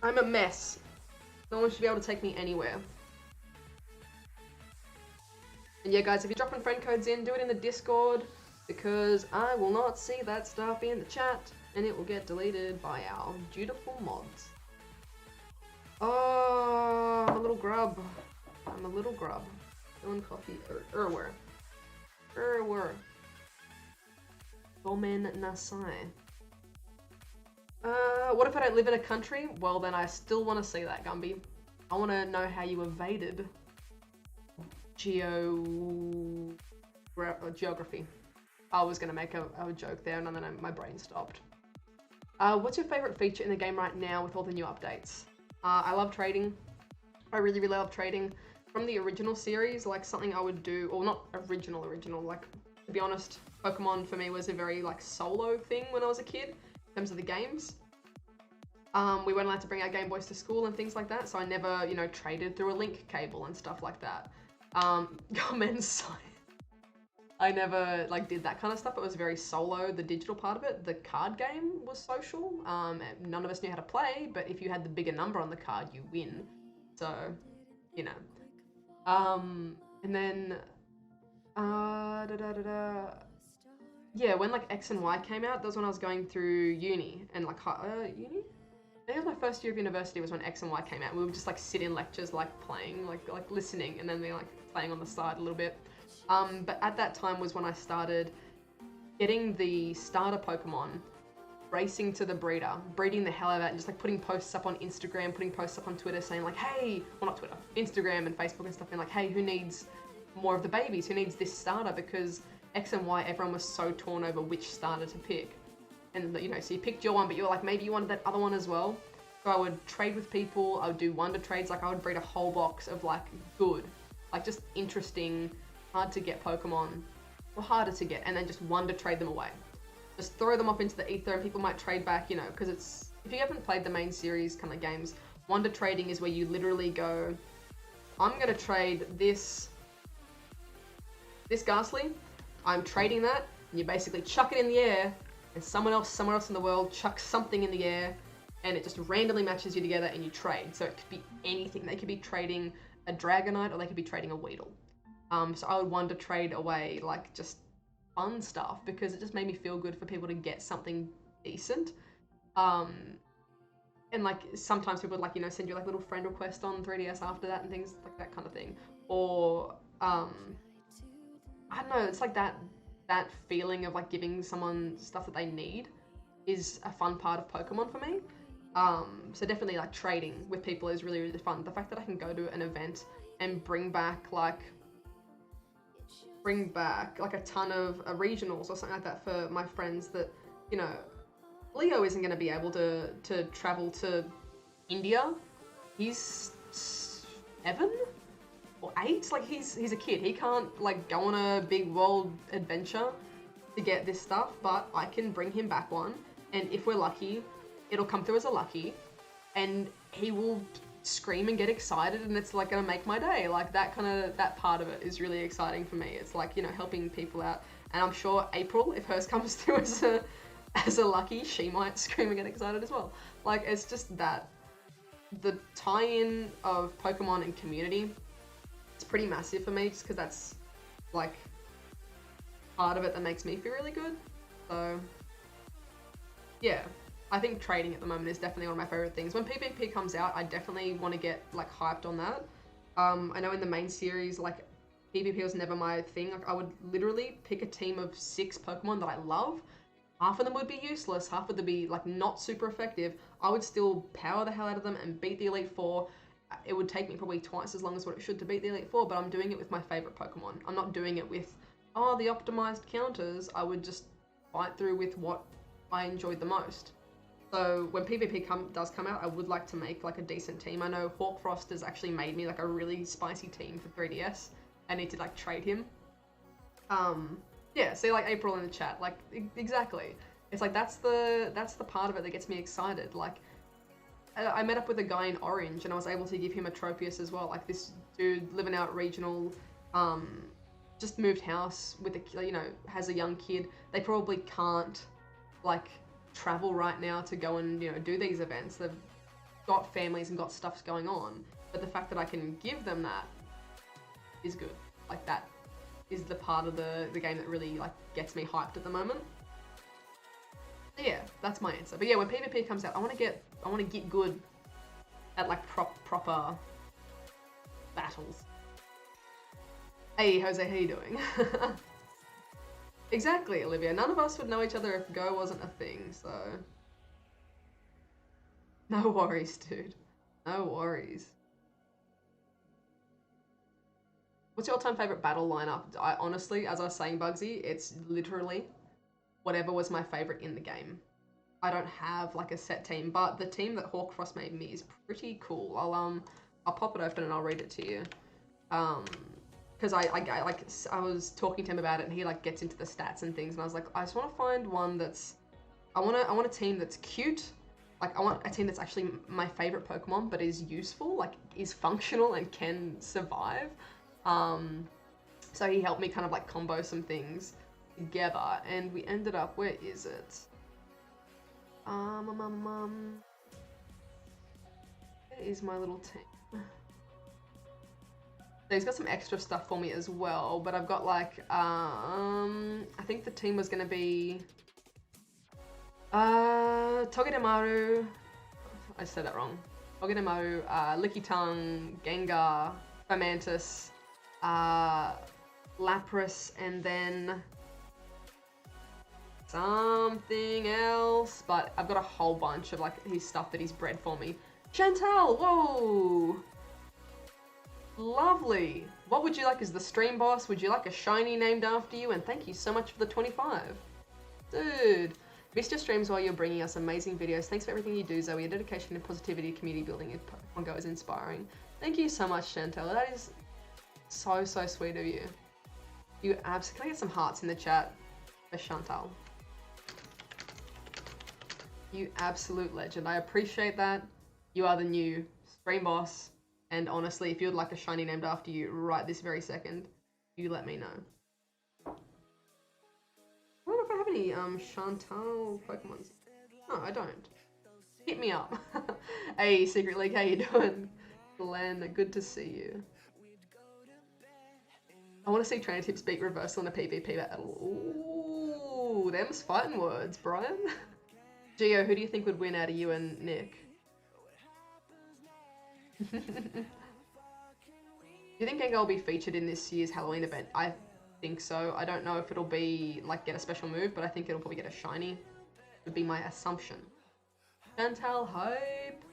Speaker 1: I'm a mess. No one should be able to take me anywhere. And yeah, guys, if you're dropping friend codes in, do it in the Discord, because I will not see that stuff in the chat, and it will get deleted by our dutiful mods. Oh, I'm a little grub. I'm a little grub. Dylan Coffee, Erwer. Gomen Nasai. What if I don't live in a country? Well, then I still want to see that, Gumby. I want to know how you evaded geography. I was going to make a joke there, and then my brain stopped. What's your favorite feature in the game right now with all the new updates? I love trading. I really, really love trading. From the original series, like something I would do, or not original, like, to be honest, Pokemon for me was a very like solo thing when I was a kid in terms of the games. We weren't allowed to bring our Game Boys to school and things like that, so I never, you know, traded through a link cable and stuff like that. I never like did that kind of stuff. It was very solo, the digital part of it. The card game was social. None of us knew how to play, but if you had the bigger number on the card, you win. So, you know. And then, yeah, when like X and Y came out, that was when I was going through uni and like, uni? I think it was my first year of university was when X and Y came out. We would just like sit in lectures, like playing, like listening, and then they like playing on the side a little bit. But at that time was when I started getting the starter Pokemon, racing to the breeder, breeding the hell out of it, and just like putting posts up on Instagram, putting posts up on Twitter saying like, hey, well not Twitter, Instagram and Facebook and stuff, and like, hey, who needs more of the babies? Who needs this starter? Because X and Y, everyone was so torn over which starter to pick. And you know, so you picked your one, but you were like, maybe you wanted that other one as well. So I would trade with people, I would do wonder trades, like I would breed a whole box of like good, like just interesting, hard to get Pokemon, or harder to get, and then just wonder trade them away. Just throw them off into the ether and people might trade back, you know, because it's, if you haven't played the main series kind of games, wonder trading is where you literally go, I'm going to trade this Ghastly, I'm trading that, and you basically chuck it in the air, and someone else somewhere else in the world chucks something in the air, and it just randomly matches you together and you trade. So it could be anything. They could be trading a Dragonite or they could be trading a Weedle. So I would wonder trade away like just fun stuff because it just made me feel good for people to get something decent. And like sometimes people would like, you know, send you like little friend request on 3DS after that and things like that kind of thing. Or I don't know, it's like that feeling of like giving someone stuff that they need is a fun part of Pokemon for me. So definitely like trading with people is really, really fun. The fact that I can go to an event and bring back like a ton of regionals or something like that for my friends that, you know, Leo isn't going to be able to travel to India. He's 7 or 8, like he's a kid. He can't like go on a big world adventure to get this stuff, but I can bring him back one, and if we're lucky, it'll come through as a lucky, and he will scream and get excited, and it's like gonna make my day. Like that part of it is really exciting for me. It's like, you know, helping people out, and I'm sure April, if hers comes through as a lucky, she might scream and get excited as well. Like it's just that the tie-in of Pokemon and community, it's pretty massive for me, just because that's like part of it that makes me feel really good. So yeah, I think trading at the moment is definitely one of my favorite things. When PvP comes out, I definitely want to get like hyped on that. I know in the main series, like PvP was never my thing. Like I would literally pick a team of 6 Pokemon that I love. Half of them would be useless, half of them would be like not super effective. I would still power the hell out of them and beat the Elite Four. It would take me probably twice as long as what it should to beat the Elite Four, but I'm doing it with my favorite Pokemon. I'm not doing it with, oh, the optimized counters. I would just fight through with what I enjoyed the most. So when PvP does come out, I would like to make like a decent team. I know Hawkfrost has actually made me like a really spicy team for 3DS. I need to like trade him. Yeah, see like April in the chat, like exactly. It's like that's the part of it that gets me excited. Like I met up with a guy in Orange and I was able to give him a Tropius as well. Like this dude living out regional, just moved house with a, you know, has a young kid. They probably can't like travel right now to go and, you know, do these events. They've got families and got stuffs going on, but the fact that I can give them that is good. Like that is the part of the game that really like gets me hyped at the moment. So yeah, that's my answer. But yeah, when PvP comes out, I want to get good at like proper battles. Hey, Jose, how you doing? Exactly, Olivia. None of us would know each other if Go wasn't a thing, so... No worries, dude. No worries. What's your all-time favorite battle lineup? I honestly, as I was saying, Bugsy, it's literally whatever was my favorite in the game. I don't have like a set team, but the team that Hawkfrost made me is pretty cool. I'll pop it open and I'll read it to you. Because I was talking to him about it and he like gets into the stats and things and I was like, I just want to find one that's, I want a team that's cute. Like, I want a team that's actually my favorite Pokemon, but is useful, like, is functional and can survive. So he helped me kind of, like, combo some things together, and we ended up, where is it? Where is my little team? So he's got some extra stuff for me as well, but I've got, like, I think the team was going to be... Togedemaru, I said that wrong. Togedemaru, Lickitung, Gengar, Fomantis, Lapras, and then something else. But I've got a whole bunch of like his stuff that he's bred for me. Chantal, whoa! Lovely. What would you like as the stream boss? Would you like a shiny named after you? And thank you so much for the 25. Dude. Missed your streams while you're bringing us amazing videos. Thanks for everything you do, Zoe. Your dedication to positivity, community building in Pokemon Go is inspiring. Thank you so much, Chantel. That is so, so sweet of you. You absolutely... Can I get some hearts in the chat for Chantal? You absolute legend. I appreciate that. You are the new stream boss. And honestly, if you would like a shiny named after you right this very second, you let me know. I don't know if I have any Chantal Pokemons. No, I don't. Hit me up. Hey, Secret League, how you doing? Glenn, good to see you. I want to see trainer tips beat reversal in a PvP battle. Ooh, them's fighting words, Brian. Gio, who do you think would win out of you and Nick? Do you think Gengar will be featured in this year's Halloween event? I think so. I don't know if it'll be like get a special move, but I think it'll probably get a shiny. Would be my assumption. Chantal hype.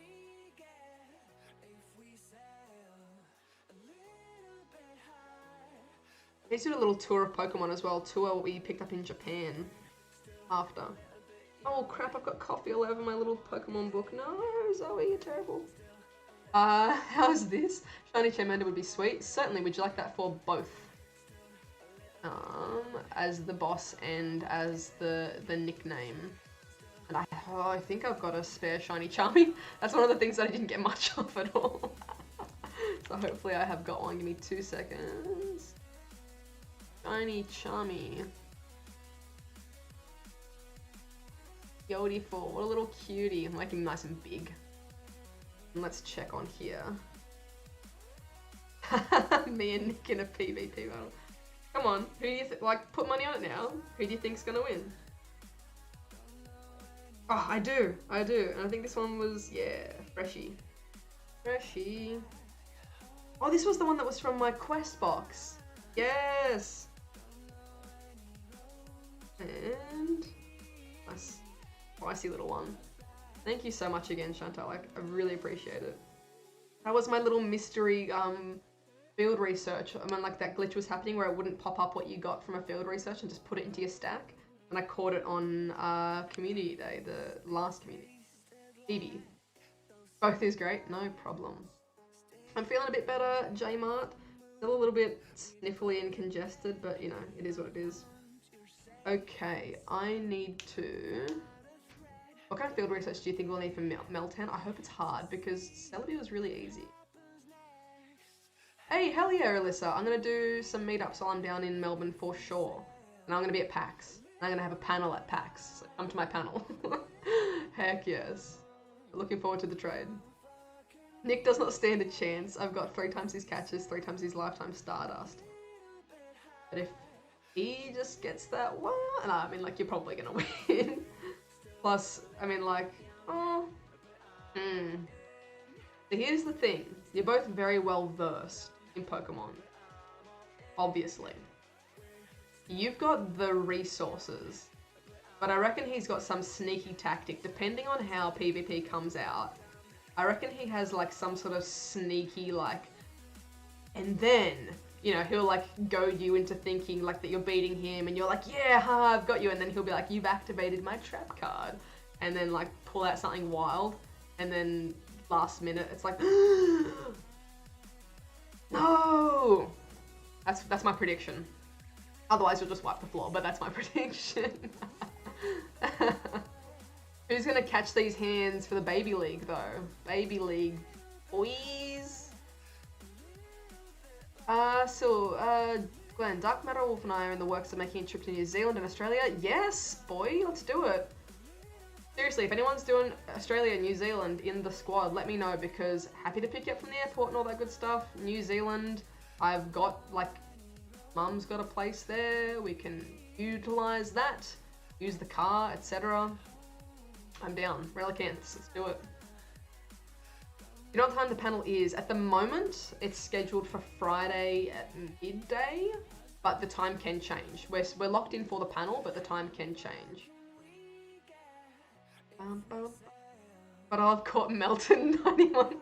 Speaker 1: Let's do a little tour of Pokemon as well. Tour we picked up in Japan after. Oh crap! I've got coffee all over my little Pokemon book. No, Zoe, you're terrible. How's this? Shiny Charmander would be sweet. Certainly. Would you like that for both? As the boss and as the nickname. And I think I've got a spare shiny Charmy. That's one of the things that I didn't get much of at all. So hopefully I have got one. Give me 2 seconds. Shiny Charmy. Beautiful. What a little cutie. I'm making him nice and big. And let's check on here. Me and Nick in a PvP battle. Come on, who do you like? Put money on it now. Who do you think's gonna win? Oh, I do, and I think this one was Freshy. Oh, this was the one that was from my quest box. Yes. And nice, spicy little one. Thank you so much again, Chantal. Like, I really appreciate it. That was my little mystery field research. I mean, like that glitch was happening where it wouldn't pop up what you got from a field research and just put it into your stack. And I caught it on Community Day, the last community. Phoebe. Both is great, no problem. I'm feeling a bit better, J-Mart. Still a little bit sniffly and congested, but you know, it is what it is. Okay, I need to... What kind of field research do you think we'll need for MELTAN? I hope it's hard because Celebi was really easy. Hey, hell yeah, Alyssa. I'm going to do some meetups while I'm down in Melbourne for sure. And I'm going to be at PAX. I'm going to have a panel at PAX. So come to my panel. Heck yes. Looking forward to the trade. Nick does not stand a chance. I've got 3 times his catches, 3 times his lifetime Stardust. But if he just gets that one... No, I mean, like, you're probably going to win. Plus, I mean, like... Oh... So here's the thing. You're both very well versed in Pokemon. obviously. You've got the resources, but I reckon he's got some sneaky tactic, depending on how PvP comes out. I reckon he has like some sort of sneaky like, and then, you know, he'll like goad you into thinking like that you're beating him and you're like, yeah, ha, I've got you. And then he'll be like, you've activated my trap card. And then like pull out something wild. And then last minute, it's like, no! That's my prediction. Otherwise you'll just wipe the floor, but that's my prediction. Who's gonna catch these hands for the baby league though? Baby league, boys. Glenn, Dark Matter Wolf and I are in the works of making a trip to New Zealand and Australia. Yes, boy, let's do it. Seriously, if anyone's doing Australia and New Zealand in the squad, let me know, because happy to pick you up from the airport and all that good stuff. New Zealand, I've got, like, mum's got a place there. We can utilize that, use the car, etc. I'm down. Relicanths, let's do it. You know what time the panel is? At the moment, it's scheduled for Friday at midday, but the time can change. We're locked in for the panel, but the time can change. But I've caught Melton 91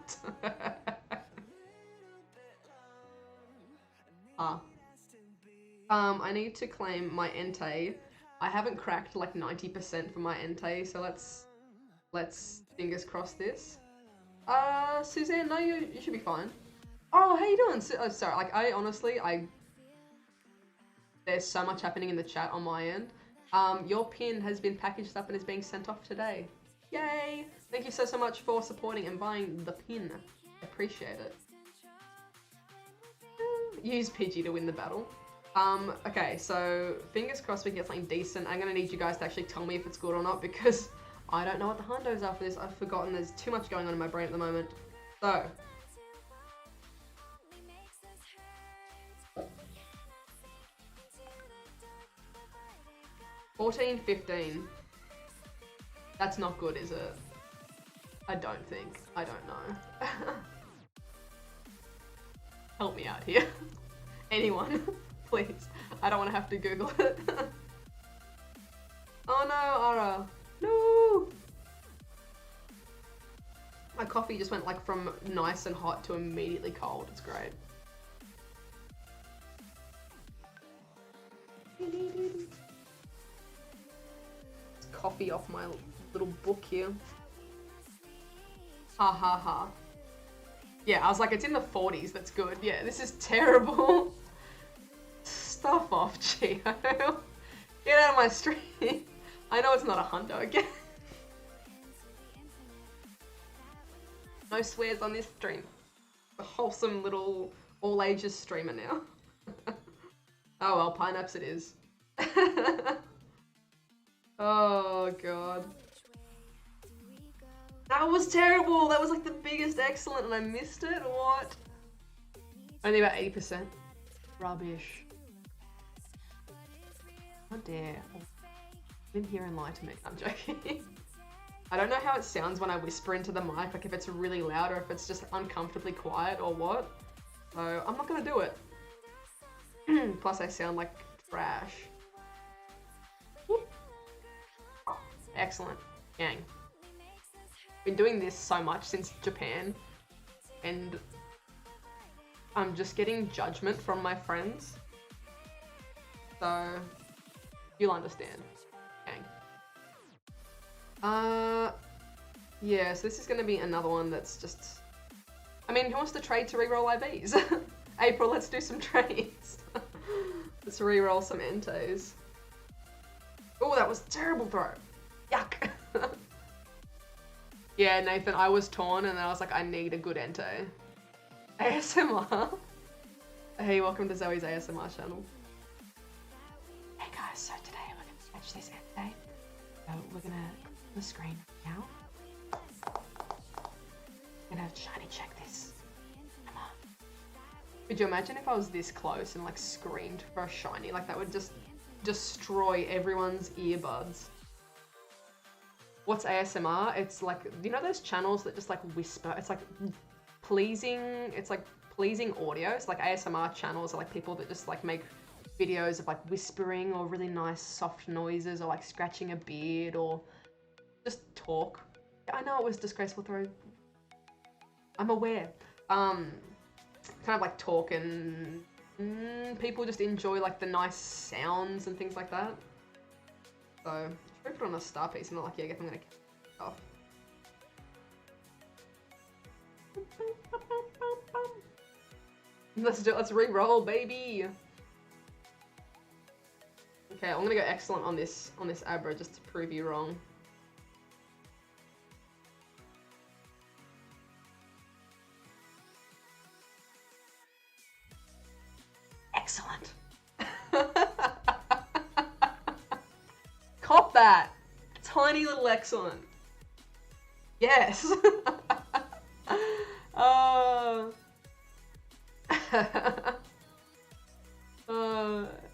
Speaker 1: I need to claim my Entei. I haven't cracked like 90% for my Entei, so let's fingers crossed this. Suzanne, no, you should be fine. Oh, how you doing? Oh, sorry, like, there's so much happening in the chat on my end. Your pin has been packaged up and is being sent off today. Yay! Thank you so much for supporting and buying the pin. Appreciate it. Use Pidgey to win the battle. Okay, so fingers crossed we can get something decent. I'm gonna need you guys to actually tell me if it's good or not, because I don't know what the hundos are for this. I've forgotten. There's too much going on in my brain at the moment. So. $14, $15. That's not good, is it? I don't think. I don't know. Help me out here. Anyone, please. I don't want to have to Google it. Oh no, Ara. No! My coffee just went like from nice and hot to immediately cold. It's great. It's coffee off my little book here. Ha ha ha. Yeah, I was like, it's in the 40s, that's good. Yeah, this is terrible. Stuff off, Gio. Get out of my stream. I know it's not a hundo again. No swears on this stream. A wholesome little all ages streamer now. Oh well, pineapps it is. Oh god. That was terrible. That was like the biggest excellent and I missed it. What? Only about 80%. Rubbish. How dare. In here and lie to me. I'm joking. I don't know how it sounds when I whisper into the mic, like if it's really loud or if it's just uncomfortably quiet or what. So I'm not gonna do it. Plus I sound like trash. Whoop. Excellent. Gang. Been doing this so much since Japan and I'm just getting judgment from my friends. So you'll understand. Yeah, so this is going to be another one that's just... I mean, who wants to trade to reroll IVs? April, let's do some trades. Let's reroll some Entos. Oh, that was a terrible throw. Yuck. Yeah, Nathan, I was torn and then I was like, I need a good Ento. ASMR. Hey, welcome to Zoe's ASMR channel. Hey guys, so today we're going to catch this Ento. So we're going to the screen now. I'm gonna shiny check this. Come on. Could you imagine if I was this close and like screamed for a shiny? Like that would just destroy everyone's earbuds. What's ASMR? It's like, you know those channels that just like whisper? It's like pleasing, it's like pleasing audio. So like ASMR channels are like people that just like make videos of like whispering or really nice soft noises or like scratching a beard or just talk. I know it was disgraceful throw. I'm aware. Kind of like talk and people just enjoy like the nice sounds and things like that. So should we put on a star piece? I'm not like, yeah, I guess I'm gonna cut off. Let's do it. Let's re-roll, baby. Okay, I'm gonna go excellent on this Abra just to prove you wrong. Excellent. Cop that. Tiny little excellent. Yes.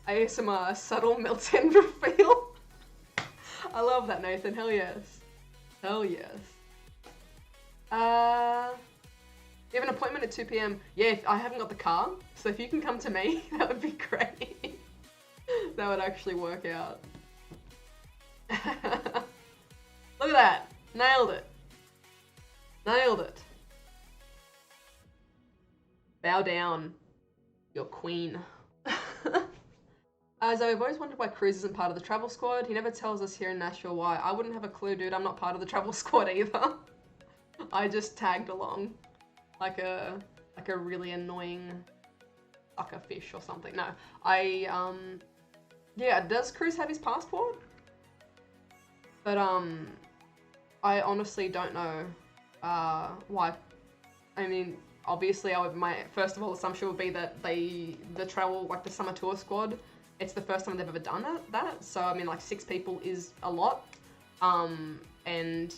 Speaker 1: ASMR subtle MELTAN reveal. I love that, Nathan. Hell yes. Hell yes. You have an appointment at 2 PM. Yeah, I haven't got the car, so if you can come to me, that would be great. That would actually work out. Look at that. Nailed it. Nailed it. Bow down. Your queen. Zoe, I've always wondered why Cruz isn't part of the travel squad. He never tells us here in Nashville why. I wouldn't have a clue, dude. I'm not part of the travel squad either. I just tagged along. Like a really annoying sucker fish or something. No, yeah, does Cruz have his passport? But, I honestly don't know, why. I mean, obviously my first of all assumption would be that the travel, like the summer tour squad, it's the first time they've ever done that. So, I mean, like 6 people is a lot. And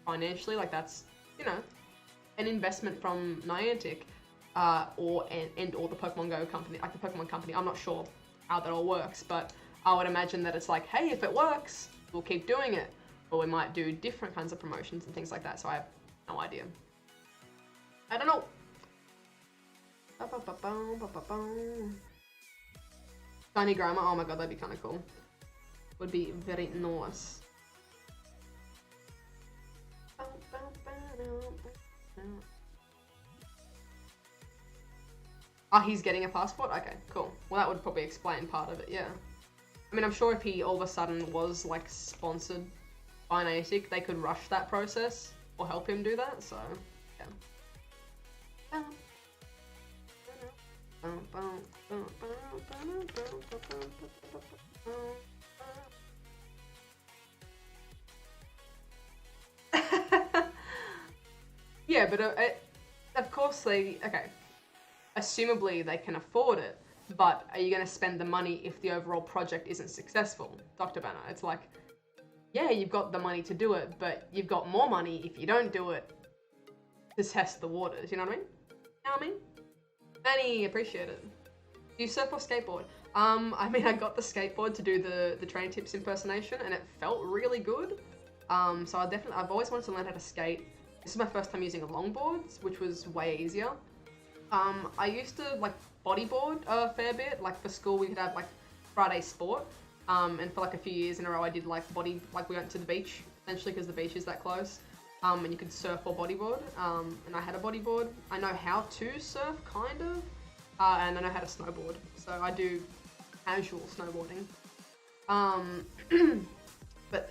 Speaker 1: financially, like that's, you know, an investment from Niantic, or the Pokemon Go company, like the Pokemon company. I'm not sure how that all works, but I would imagine that it's like, hey, if it works, we'll keep doing it. Or we might do different kinds of promotions and things like that. So I have no idea. I don't know. Shiny Grammar, oh my god, that'd be kind of cool. Would be very nice. Oh, he's getting a passport? Okay, cool. Well, that would probably explain part of it, yeah. I mean, I'm sure if he all of a sudden was, like, sponsored by Niantic, they could rush that process or help him do that, so, yeah. Yeah, but of course okay. Assumably they can afford it, but are you going to spend the money if the overall project isn't successful? Dr. Banner, it's like, yeah, you've got the money to do it, but you've got more money if you don't do it to test the waters, you know what I mean? You know what I mean? Manny, appreciate it. Do you surf or skateboard? I mean, I got the skateboard to do the Training Tips impersonation, and it felt really good. So I've always wanted to learn how to skate. This is my first time using a longboard, which was way easier. I used to like bodyboard a fair bit. Like for school, we could have like Friday sport, and for like a few years in a row, I did like we went to the beach essentially because the beach is that close. And you could surf or bodyboard, and I had a bodyboard. I know how to surf, kind of, and I know how to snowboard. So I do casual snowboarding, but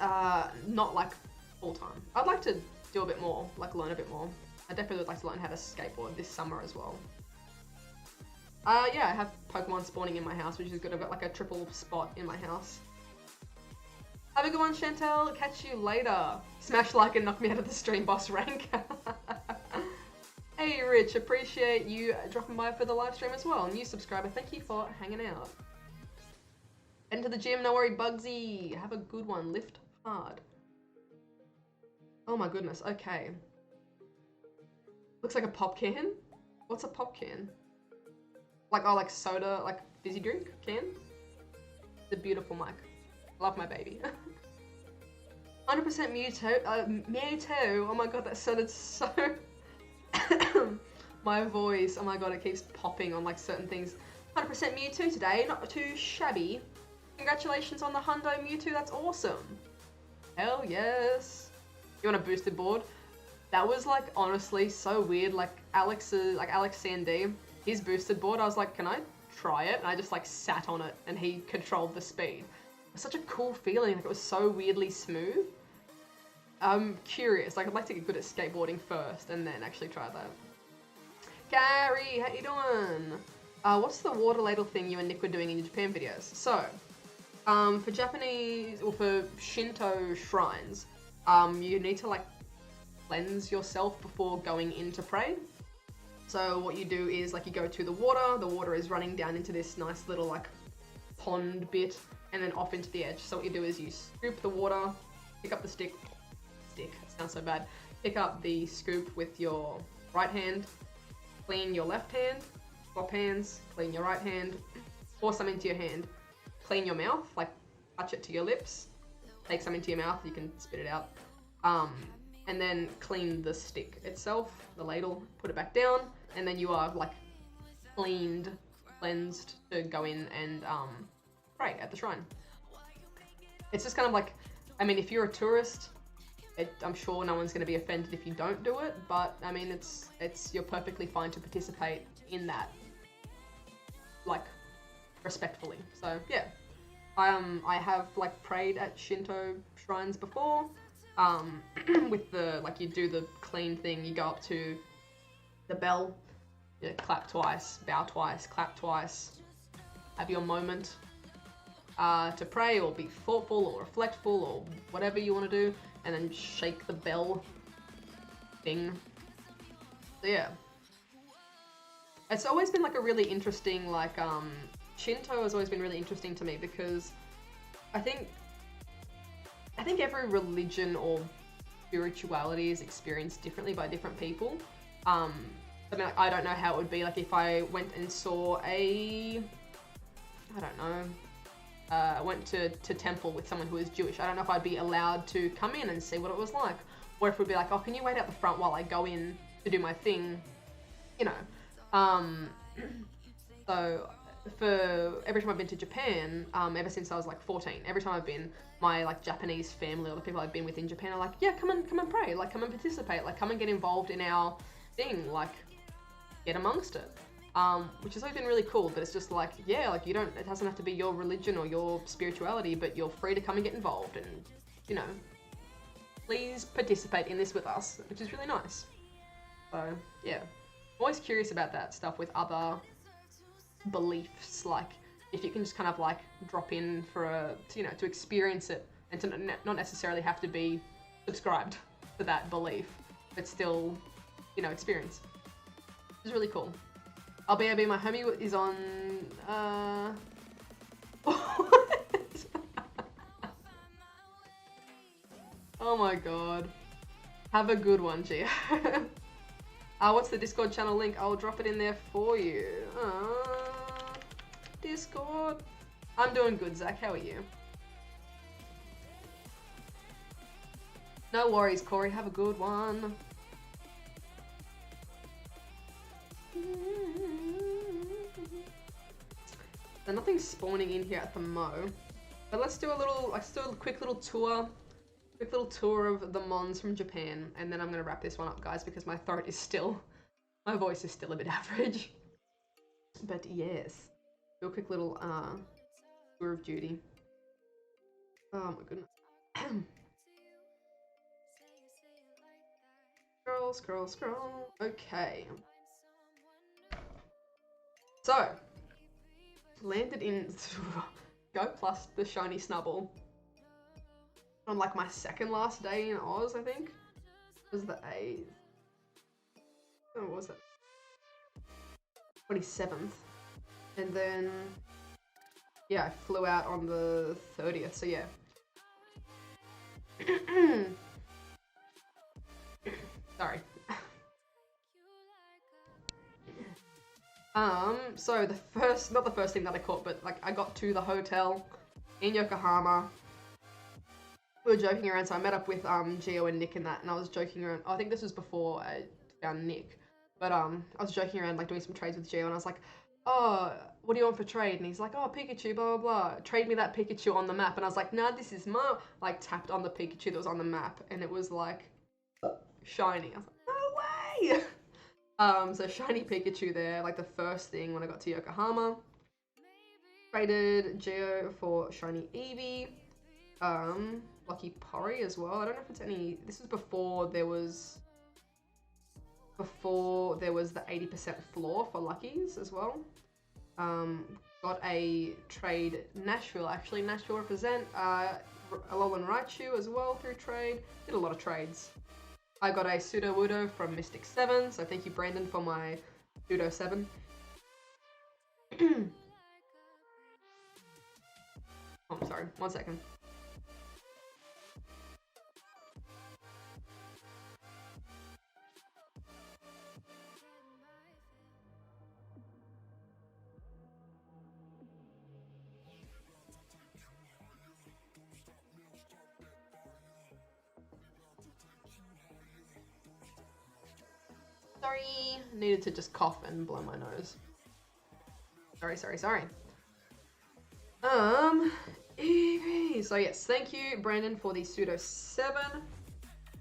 Speaker 1: not like full time. I'd like to do a bit more, like learn a bit more. I definitely would like to learn how to skateboard this summer as well. Yeah, I have Pokemon spawning in my house, which is good. I've got like a triple spot in my house. Have a good one, Chantel. Catch you later. Smash like and knock me out of the stream boss rank. Hey, Rich. Appreciate you dropping by for the live stream as well. New subscriber, thank you for hanging out. Head into the gym. No worry, Bugsy. Have a good one. Lift hard. Oh my goodness. Okay. Looks like a pop can. What's a pop can? Like, oh, like soda, like fizzy drink can? It's a beautiful mic. Love my baby. 100% Mewtwo. Mewtwo. Oh my god, that sounded so My voice, oh my god, it keeps popping on like certain things. 100% Mewtwo today, not too shabby. Congratulations on the Hundo Mewtwo, that's awesome. Hell yes. You want a boosted board? That was like honestly so weird. Like Alex Sandy, his boosted board, I was like, can I try it? And I just like sat on it and he controlled the speed. It was such a cool feeling, like it was so weirdly smooth. I'm curious, like I'd like to get good at skateboarding first and then actually try that. Gary, how you doing? What's the water ladle thing you and Nick were doing in your Japan videos? So, for Japanese, or for Shinto shrines, you need to like cleanse yourself before going in to pray. So what you do is like you go to the water is running down into this nice little like pond bit and then off into the edge. So what you do is you scoop the water, pick up the stick, it sounds so bad, pick up the scoop with your right hand, clean your left hand, swap hands, clean your right hand, pour some into your hand, clean your mouth, like touch it to your lips, take some into your mouth, you can spit it out, and then clean the stick itself, the ladle, put it back down, and then you are like cleansed to go in and pray at the shrine. It's just kind of like, I mean, if you're a tourist, I'm sure no one's going to be offended if you don't do it, but I mean, you're perfectly fine to participate in that, like, respectfully. So yeah, I have like prayed at Shinto shrines before. With the like, you do the clean thing. You go up to the bell, you know, clap twice, bow twice, clap twice, have your moment to pray or be thoughtful or reflectful or whatever you want to do, and then shake the bell thing. So yeah, it's always been like a really interesting, like Shinto has always been really interesting to me because I think every religion or spirituality is experienced differently by different people. I mean, like, I don't know how it would be like if I went and saw I don't know, went to temple with someone who is Jewish. I don't know if I'd be allowed to come in and see what it was like. Or if it would be like, oh, can you wait out the front while I go in to do my thing? You know. So for every time I've been to Japan, ever since I was like 14, every time I've been, my like Japanese family or the people I've been with in Japan are like, yeah, come and pray, like come and participate, like come and get involved in our thing, like get amongst it. Which has always been really cool, but it's just like, yeah, like it doesn't have to be your religion or your spirituality, but you're free to come and get involved and, you know, please participate in this with us, which is really nice. So yeah, I'm always curious about that stuff with other beliefs, like if you can just kind of like drop in for to experience it and to not necessarily have to be subscribed to that belief, but still, you know, experience. It's really cool. BRB, my homie is on Oh my god. Have a good one, Gia. What's the Discord channel link? I'll drop it in there for you. Discord. I'm doing good, Zach. How are you? No worries, Corey. Have a good one. So nothing's spawning in here at the mo, but let's do a quick little tour of the mons from Japan, and then I'm gonna wrap this one up, guys, because my my voice is still a bit average. But yes, do a quick little tour of duty. Oh my goodness. Scroll. Okay. So, landed in Go plus the shiny Snubble on like my second last day in Oz, I think. It was the 8th. Oh, what was it? 27th. And then, yeah, I flew out on the 30th, so yeah. Sorry. So not the first thing that I caught, but like I got to the hotel in Yokohama. We were joking around, so I met up with Gio and Nick and that, and I was joking around. I think this was before I found Nick. But I was joking around, like doing some trades with Gio, and I was like, oh, what do you want for trade? And he's like, oh, Pikachu, blah, blah, blah. Trade me that Pikachu on the map. And I was like, nah, this is my, like, tapped on the Pikachu that was on the map. And it was, like, shiny. I was like, no way! So shiny Pikachu there, like the first thing when I got to Yokohama. Traded Geo for shiny Eevee. Lucky Pori as well. I don't know if it's any, this was before there was the 80% floor for Luckies as well. Got a trade Nashville, actually. Nashville represent Alolan Raichu as well through trade. Did a lot of trades. I got a ZoëTwoDots from Mystic 7, so thank you, Brandon, for my Pseudo 7. Oh, I'm sorry, 1 second. Sorry, needed to just cough and blow my nose. Sorry. So yes, thank you, Brandon, for the Pseudo 7.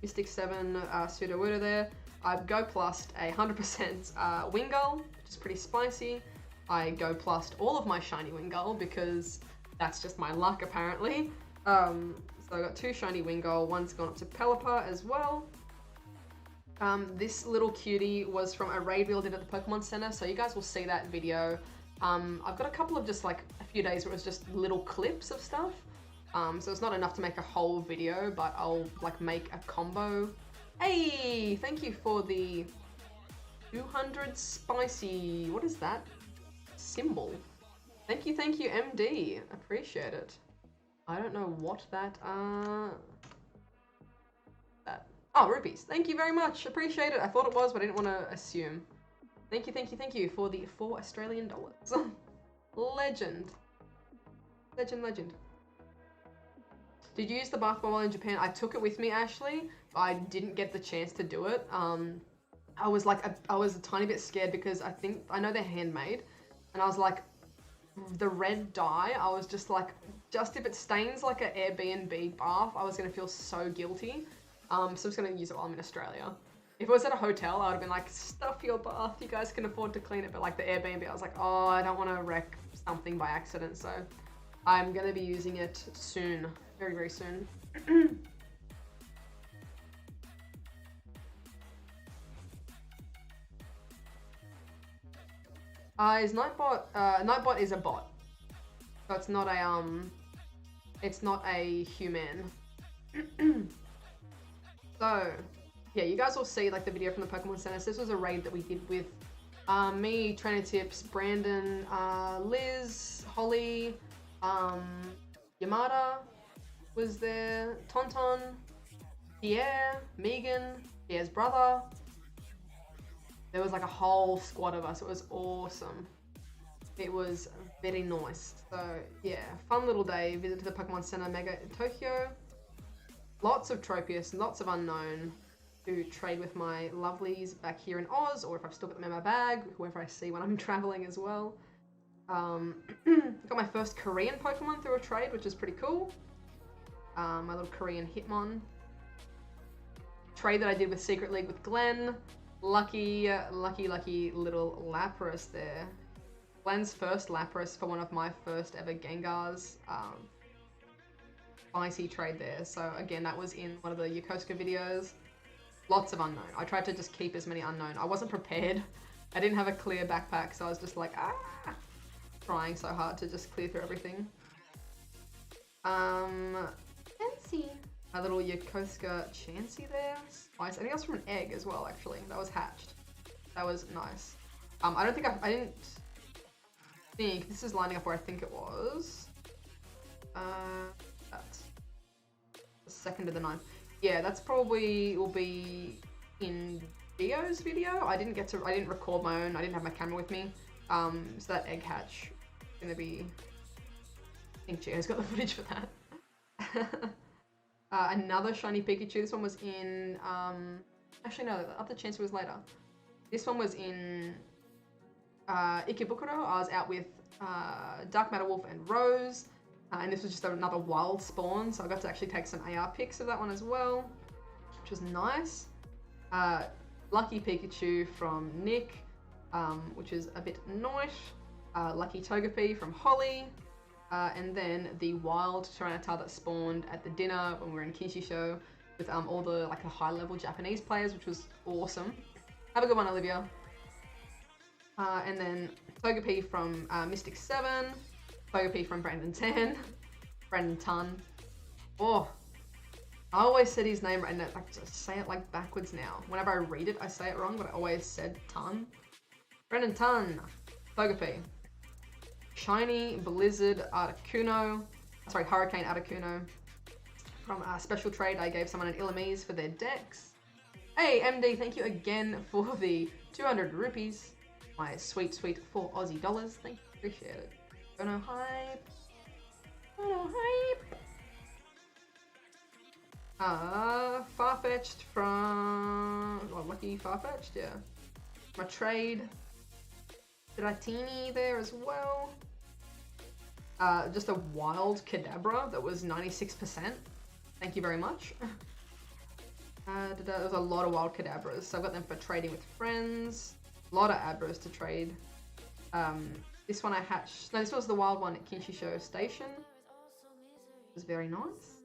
Speaker 1: Mystic 7 ZoëTwoDots there. I've Go Plussed 100% Wingull, which is pretty spicy. I Go Plussed all of my shiny Wingull because that's just my luck apparently. So I got 2 shiny Wingull, one's gone up to Pelipper as well. This little cutie was from a raid we all did at the Pokemon Center, so you guys will see that video. I've got a couple of just like a few days where it was just little clips of stuff. So it's not enough to make a whole video, but I'll like make a combo. Hey, thank you for the 200 spicy, what is that symbol? Thank you, MD. Appreciate it. I don't know what that, Oh, rupees. Thank you very much. Appreciate it. I thought it was, but I didn't want to assume. Thank you for the 4 Australian dollars. Legend. Legend. Did you use the bath bomb while in Japan? I took it with me, Ashley. I didn't get the chance to do it. I was a tiny bit scared because I know they're handmade, and I was like, the red dye, I was just like, just if it stains like an Airbnb bath, I was gonna feel so guilty. So I'm just gonna use it while I'm in Australia. If it was at a hotel, I would have been like, stuff your bath, you guys can afford to clean it. But like the Airbnb, I was like, oh, I don't want to wreck something by accident. So I'm gonna be using it soon, very, very soon. Is Nightbot, Nightbot is a bot. So it's not a human. So, yeah, you guys will see like the video from the Pokemon Center. So this was a raid that we did with me, Trainer Tips, Brandon, Liz, Holly, Yamada was there, Tonton, Pierre, Megan, Pierre's brother. There was like a whole squad of us. It was awesome. It was very nice. So yeah, fun little day. Visit to the Pokemon Center Mega in Tokyo. Lots of Tropius, lots of Unknown to trade with my lovelies back here in Oz, or if I've still got them in my bag, whoever I see when I'm traveling as well. Got my first Korean Pokemon through a trade, which is pretty cool. My little Korean Hitmon. Trade that I did with Secret League with Glenn. Lucky little Lapras there. Glenn's first Lapras for one of my first ever Gengars. Spicy trade there. So again, that was in one of the Yokosuka videos. Lots of Unknown. I tried to just keep as many Unknown. I wasn't prepared. I didn't have a clear backpack, so I was just like, trying so hard to just clear through everything. Fancy. My little Yokosuka Chansey there. Spice. I think that was from an egg as well, actually. That was hatched. That was nice. I didn't think, this is lining up where I think it was. That's the 2nd to the 9th. Yeah, that's probably will be in Gio's video. I didn't record my own. I didn't have my camera with me. So that egg hatch is gonna be, I think Gio's got the footage for that. Another shiny Pikachu. This one was in, actually no, the other chance was later. This one was in Ikebukuro. I was out with Dark Matter Wolf and Rose, and this was just another wild spawn, so I got to actually take some AR pics of that one as well, which was nice. Lucky Pikachu from Nick, which is a bit nice. Lucky Togepi from Holly, and then the wild Tyranitar that spawned at the dinner when we were in Kishi show with all the like the high-level Japanese players, which was awesome. Have a good one, Olivia. And then Togepi from Mystic 7, Togepi from Brandon Tan. Oh, I always said his name and I just say it like backwards now. Whenever I read it, I say it wrong, but I always said Tan. Brandon Tan, Togepi. Shiny Blizzard Articuno, sorry, Hurricane Articuno. From a special trade, I gave someone an Illumise for their decks. Hey, MD, thank you again for the 200 rupees. My sweet, sweet 4 Aussie dollars. Thank you, appreciate it. Dono hype. Dono hype. Farfetch'd from, well, Lucky Farfetch'd, yeah. My trade. Dratini there as well. Just a wild Kadabra that was 96%. Thank you very much. There was a lot of wild Kadabras, so I've got them for trading with friends. A lot of Abras to trade. This one I hatched, no, this was the wild one at Kinshisho Station. It was very nice.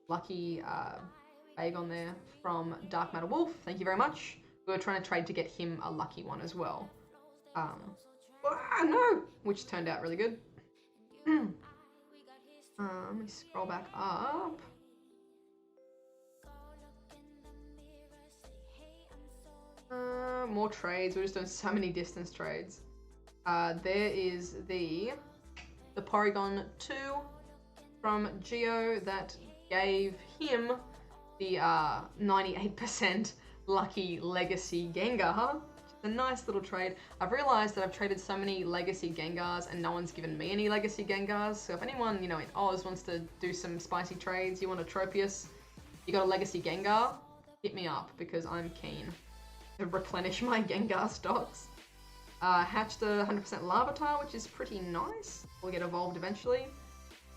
Speaker 1: Lucky bag on there from Dark Matter Wolf, thank you very much. We were trying to trade to get him a lucky one as well. No! Which turned out really good. Let me scroll back up. More trades. We're just doing so many distance trades. There is the Porygon 2 from Geo that gave him the 98% lucky Legacy Gengar. A nice little trade. I've realized that I've traded so many Legacy Gengars and no one's given me any Legacy Gengars. So if anyone, you know, in Oz wants to do some spicy trades, you want a Tropius, you got a Legacy Gengar, hit me up because I'm keen to replenish my Gengar stocks. Hatched a 100% Larvitar, which is pretty nice. Will get evolved eventually.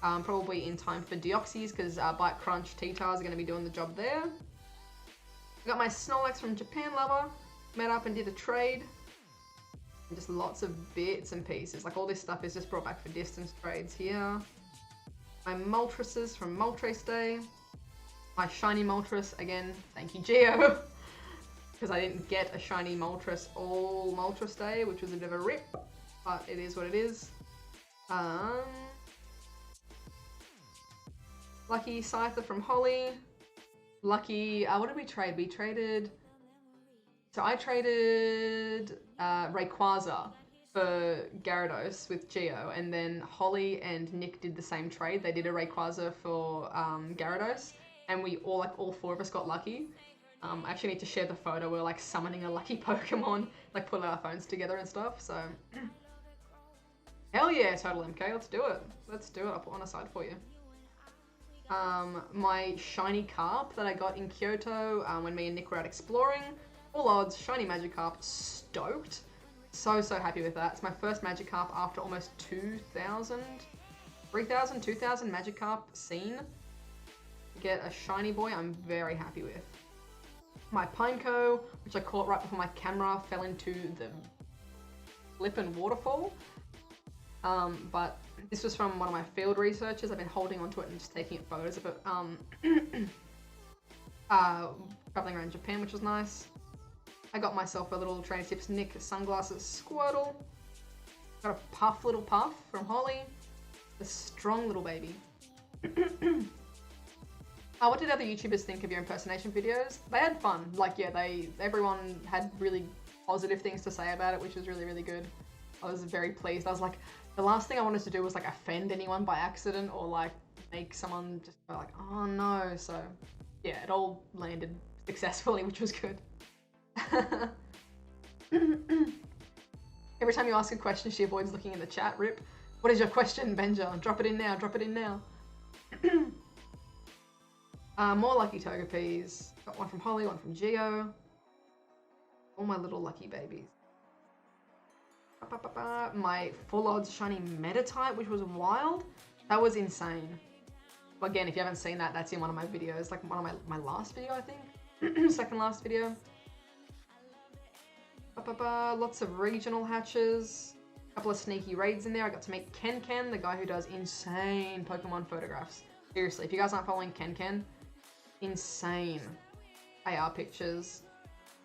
Speaker 1: Probably in time for Deoxys because Bite Crunch T-Tars are going to be doing the job there. I got my Snorlax from Japan Lover. Met up and did a trade. And just lots of bits and pieces. Like all this stuff is just brought back for distance trades here. My Moltres from Moltres Day. My shiny Moltres, again, thank you Geo. Because I didn't get a shiny Moltres all Moltres Day, which was a bit of a rip. But it is what it is. Lucky Scyther from Holly. Lucky, what did we trade? We traded... So I traded Rayquaza for Gyarados with Geo, and then Holly and Nick did the same trade. They did a Rayquaza for Gyarados, and we all 4 of us got lucky. I actually need to share the photo. We're like summoning a lucky Pokemon, like putting our phones together and stuff. So hell yeah, Total MK, let's do it. Let's do it. I'll put one aside for you. My shiny Carp that I got in Kyoto when me and Nick were out exploring. All odds, shiny Magikarp, stoked. So happy with that. It's my first Magikarp after almost 2,000 Magikarp seen. Get a shiny boy, I'm very happy with. My Pineco, which I caught right before my camera fell into the flippin' waterfall. But this was from one of my field researchers. I've been holding onto it and just taking photos of it. Traveling around Japan, which was nice. I got myself a little Trainer Tips Nick Sunglasses Squirtle. Got a little Puff from Holly. A strong little baby. What did other YouTubers think of your impersonation videos? They had fun. Like, yeah, everyone had really positive things to say about it, which was really, really good. I was very pleased. I was like, the last thing I wanted to do was like offend anyone by accident or like make someone just go like, oh no. So yeah, it all landed successfully, which was good. Every time you ask a question, she avoids looking in the chat. Rip. What is your question, Benja? Drop it in now. Drop it in now. More lucky Togepis. Got one from Holly, one from Geo. All my little lucky babies. My full odds shiny meta type, which was wild. That was insane. But again, if you haven't seen that, that's in one of my videos, like one of my last video, I think. Second last video. Lots of regional hatches. A couple of sneaky raids in there. I got to meet Ken, the guy who does insane Pokemon photographs. Seriously, if you guys aren't following Ken, insane AR pictures.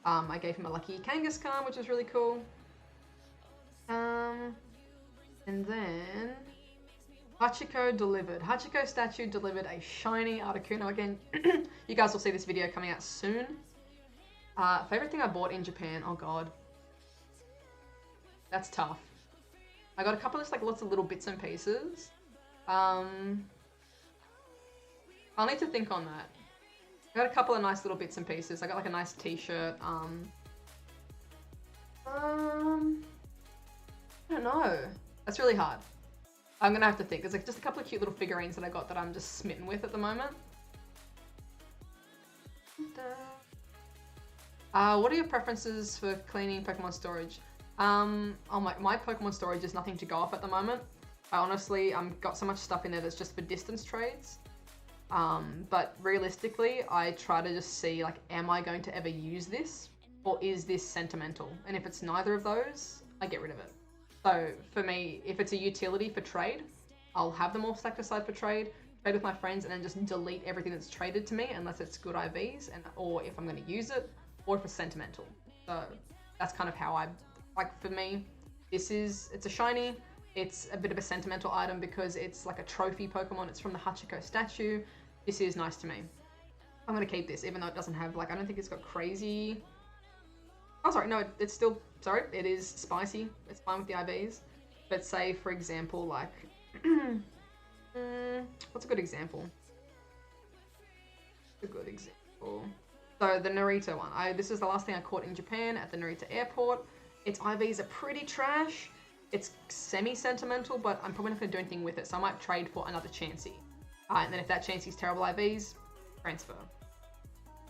Speaker 1: I gave him a lucky Kangaskhan, which is really cool. And then Hachiko delivered. Hachiko statue delivered a shiny Articuno. Again, you guys will see this video coming out soon. Favorite thing I bought in Japan? Oh god. That's tough. I got a couple of just like lots of little bits and pieces. I'll need to think on that. I got a couple of nice little bits and pieces. I got like a nice t-shirt. I don't know. That's really hard. I'm gonna have to think. There's like just a couple of cute little figurines that I got that I'm just smitten with at the moment. What are your preferences for cleaning Pokemon storage? My Pokemon storage is nothing to go off at the moment. I honestly got so much stuff in there that's just for distance trades. But realistically, I try to just see like, am I going to ever use this? Or is this sentimental? And if it's neither of those, I get rid of it. So for me, if it's a utility for trade, I'll have them all stacked aside for trade with my friends, and then just delete everything that's traded to me unless it's good IVs, or if I'm going to use it, or if it's sentimental. So that's kind of how for me, it's a shiny. It's a bit of a sentimental item because it's like a trophy Pokemon. It's from the Hachiko statue. This is nice to me. I'm going to keep this, even though it doesn't have, like, I don't think it's got crazy... Oh, sorry, no, it's still, sorry, it is spicy. It's fine with the IVs. But say, for example, like, what's a good example? A good example. So the Narita one. This is the last thing I caught in Japan at the Narita airport. Its IVs are pretty trash. It's semi-sentimental, but I'm probably not going to do anything with it. So I might trade for another Chansey. And then if that Chansey's terrible IVs, transfer.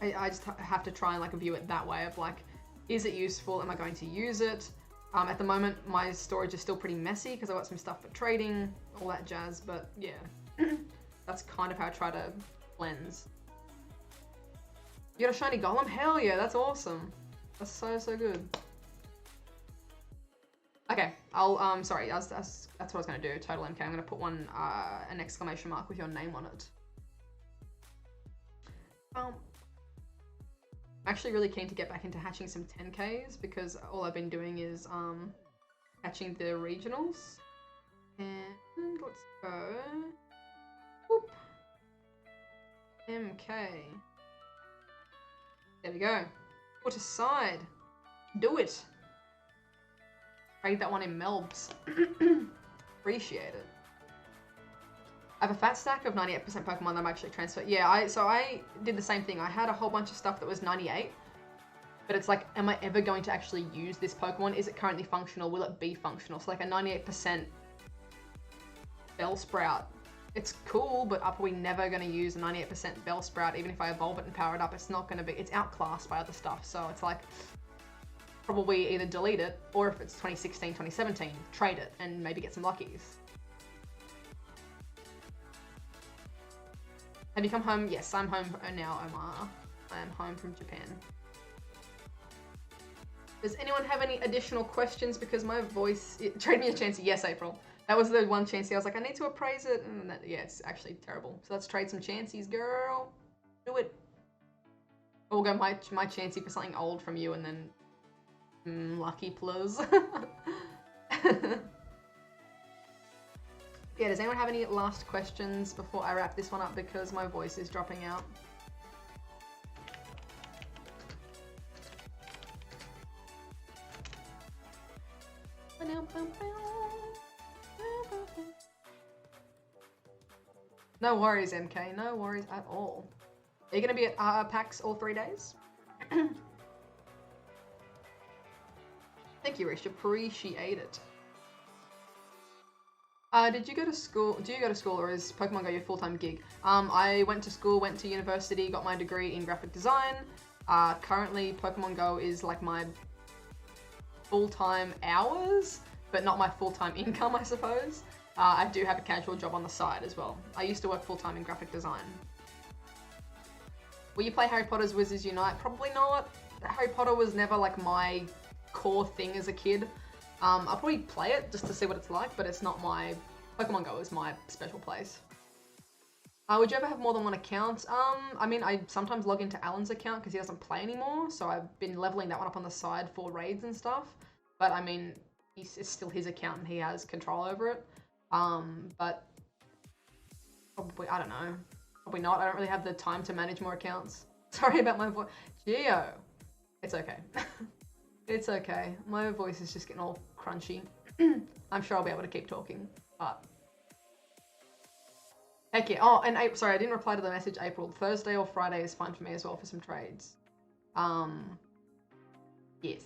Speaker 1: I just have to try and like view it that way of like, is it useful? Am I going to use it? At the moment, my storage is still pretty messy because I got some stuff for trading, all that jazz, but yeah. That's kind of how I try to cleanse. You got a shiny golem? Hell yeah, that's awesome. That's so good. Okay, sorry, that's what I was gonna do, total MK. I'm gonna put an exclamation mark with your name on it. I'm actually really keen to get back into hatching some 10Ks because all I've been doing is hatching the regionals. And let's go. Whoop. MK. There we go. Put aside. Do it. Trade that one in Melbs. Appreciate it. I have a fat stack of 98% Pokemon that I'm actually transferred. Yeah, so I did the same thing. I had a whole bunch of stuff that was 98, but it's like, am I ever going to actually use this Pokemon? Is it currently functional? Will it be functional? So like a 98% Bellsprout. It's cool, but I'm probably never going to use a 98% Bellsprout, even if I evolve it and power it up. It's not going to be, it's outclassed by other stuff. So it's like, probably either delete it, or if it's 2016, 2017, trade it and maybe get some luckies. Have you come home? Yes, I'm home now, Omar. I am home from Japan. Does anyone have any additional questions? Because my voice... Trade me a Chansey. Yes, April. That was the one Chansey I was like, I need to appraise it. And that, yeah, it's actually terrible. So let's trade some Chanseys, girl. Do it. Or we'll go my Chansey for something old from you and then... lucky plus. Yeah, does anyone have any last questions before I wrap this one up because my voice is dropping out? No worries, MK. No worries at all. Are you going to be at PAX all 3 days? Thank you, Rish. Appreciate it. Did you go to school? Do you go to school, or is Pokemon Go your full-time gig? I went to school, went to university, got my degree in graphic design. Currently, Pokemon Go is like my full-time hours, but not my full-time income, I suppose. I do have a casual job on the side as well. I used to work full-time in graphic design. Will you play Harry Potter's Wizards Unite? Probably not. Harry Potter was never like my core thing as a kid. I'll probably play it just to see what it's like, but it's not my... Pokemon Go is my special place. Would you ever have more than one account? I mean, I sometimes log into Alan's account because he doesn't play anymore, so I've been leveling that one up on the side for raids and stuff. But I mean, it's still his account and he has control over it. But probably, I don't know. Probably not. I don't really have the time to manage more accounts. Sorry about my voice. Geo. It's okay. It's okay. My voice is just getting all crunchy. I'm sure I'll be able to keep talking, but... Heck yeah. Oh, and sorry, I didn't reply to the message, April. Thursday or Friday is fine for me as well for some trades. Yes.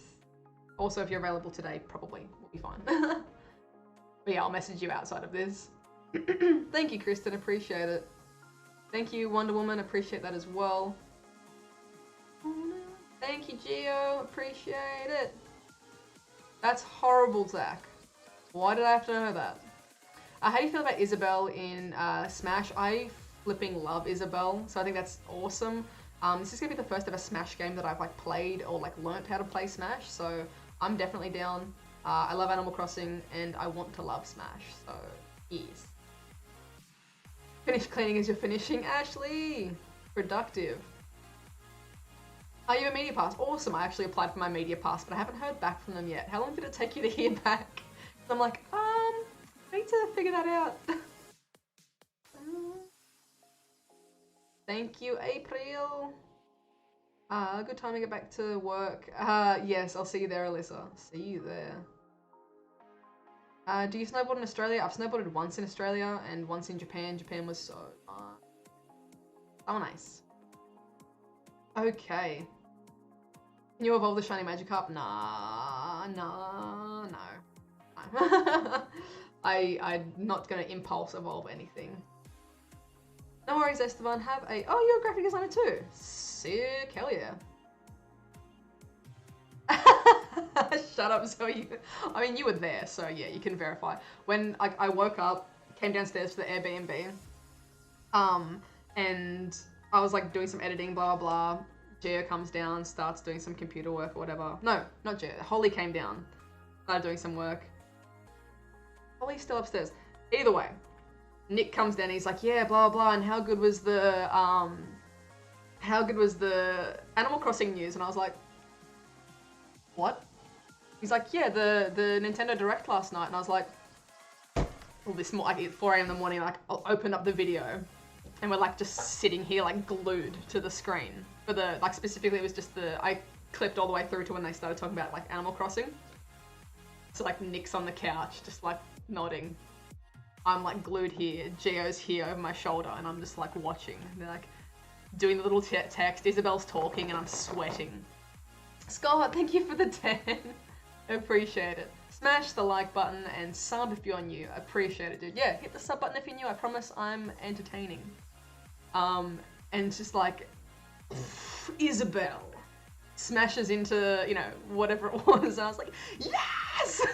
Speaker 1: Also, if you're available today, probably will be fine. But yeah, I'll message you outside of this. Thank you, Kristen. Appreciate it. Thank you, Wonder Woman. Appreciate that as well. Thank you, Geo. Appreciate it. That's horrible, Zach. Why did I have to know that? How do you feel about Isabelle in Smash? I flipping love Isabelle, so I think that's awesome. This is gonna be the first ever Smash game that I've like played or like learnt how to play Smash, so I'm definitely down. I love Animal Crossing and I want to love Smash, so yes. Finish cleaning as you're finishing, Ashley. Productive. You have a media pass. Awesome. I actually applied for my media pass, but I haven't heard back from them yet. How long did it take you to hear back? I'm like, I need to figure that out. Thank you, April. Good time to get back to work. Yes, I'll see you there, Alyssa. See you there. Do you snowboard in Australia? I've snowboarded once in Australia and once in Japan. Japan was so nice. Okay. Can you evolve the shiny Magikarp? Nah, no. I'm not gonna impulse evolve anything. No worries, Esteban. Oh, you're a graphic designer too. Sick, hell yeah. Shut up, Zoe. I mean, you were there, so yeah, you can verify. When I woke up, came downstairs to the Airbnb, and I was like doing some editing, blah, blah, blah. Geo comes down, starts doing some computer work or whatever. No, not Geo. Holly came down, started doing some work. Holly's still upstairs. Either way, Nick comes down, he's like, yeah, blah, blah, and how good was the Animal Crossing news? And I was like, what? He's like, yeah, the Nintendo Direct last night. And I was like, well, this morning, like at 4 a.m. in the morning, like I'll open up the video and we're like just sitting here like glued to the screen. For the, like specifically it was just I clipped all the way through to when they started talking about like Animal Crossing. So like Nick's on the couch, just like nodding. I'm like glued here, Geo's here over my shoulder and I'm just like watching. And they're like doing the little text, Isabel's talking and I'm sweating. Scott, thank you for the 10. Appreciate it. Smash the like button and sub if you're new. Appreciate it, dude. Yeah, hit the sub button if you're new. I promise I'm entertaining. And it's just like, Isabelle smashes into, you know, whatever it was. I was like, yes!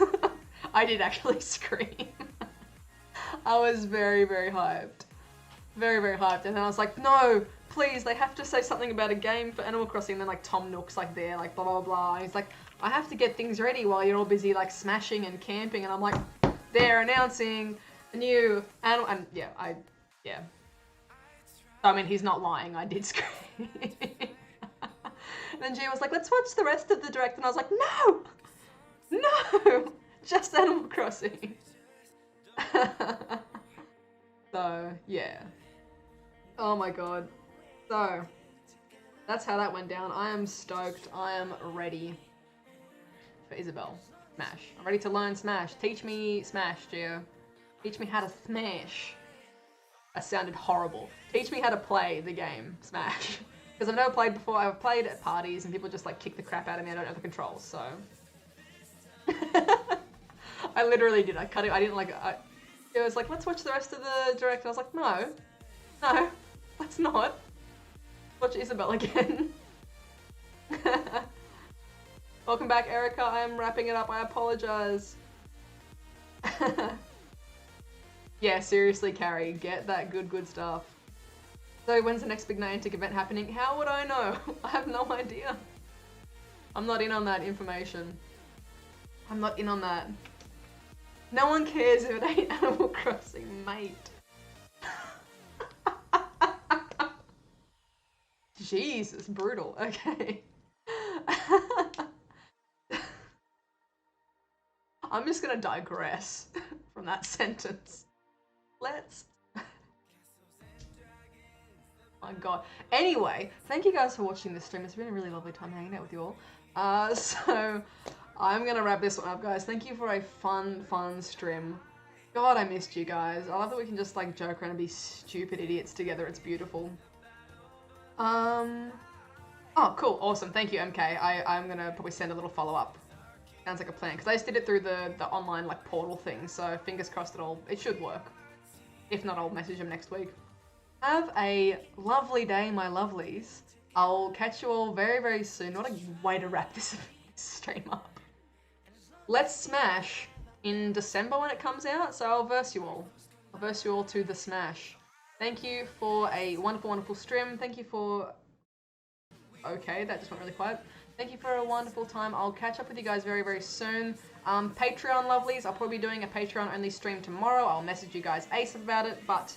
Speaker 1: I did actually scream. I was very, very hyped. Very, very hyped. And then I was like, no, please, they have to say something about a game for Animal Crossing. And then like Tom Nook's like there, like blah, blah, blah. And he's like, I have to get things ready while you're all busy like smashing and camping. And I'm like, they're announcing a new animal. And yeah, yeah. I mean, he's not lying. I did scream. And then Gia was like, let's watch the rest of the direct. And I was like, no, just Animal Crossing. So, yeah. Oh my god. So, that's how that went down. I am stoked. I am ready for Isabelle. Smash. I'm ready to learn Smash. Teach me Smash, Gio. Teach me how to smash. That sounded horrible. Teach me how to play the game Smash. Because I've never played before. I've played at parties and people just like kick the crap out of me. I don't know the controls, so. I literally did. I cut it. I didn't like it. It was like, let's watch the rest of the direct. And I was like, no, let's not. Watch Isabelle again. Welcome back, Erica. I am wrapping it up. I apologize. Yeah, seriously, Carrie, get that good stuff. So when's the next big Niantic event happening? How would I know? I have no idea. I'm not in on that information. I'm not in on that. No one cares if it ain't Animal Crossing, mate. Jesus, brutal. Okay. I'm just gonna digress from that sentence. Let's... My god. Anyway, thank you guys for watching this stream. It's been a really lovely time hanging out with you all. So I'm gonna wrap this one up, guys. Thank you for a fun stream. God, I missed you guys. I love that we can just like joke around and be stupid idiots together. It's beautiful. Oh, cool. Awesome. Thank you, MK. I'm gonna probably send a little follow-up. Sounds like a plan. Because I just did it through the online like portal thing. So fingers crossed it should work. If not, I'll message him next week. Have a lovely day, my lovelies. I'll catch you all very soon. What a way to wrap this stream up. Let's Smash in December when it comes out, so I'll verse you all. I'll verse you all to the Smash. Thank you for a wonderful stream. Thank you for... Okay, that just went really quiet. Thank you for a wonderful time. I'll catch up with you guys very soon. Patreon lovelies, I'll probably be doing a Patreon only stream tomorrow. I'll message you guys ASAP about it, but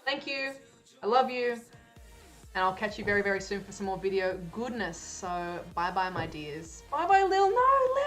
Speaker 1: thank you. I love you, and I'll catch you very soon for some more video goodness. So bye my dears. Bye Lil. No, Lil.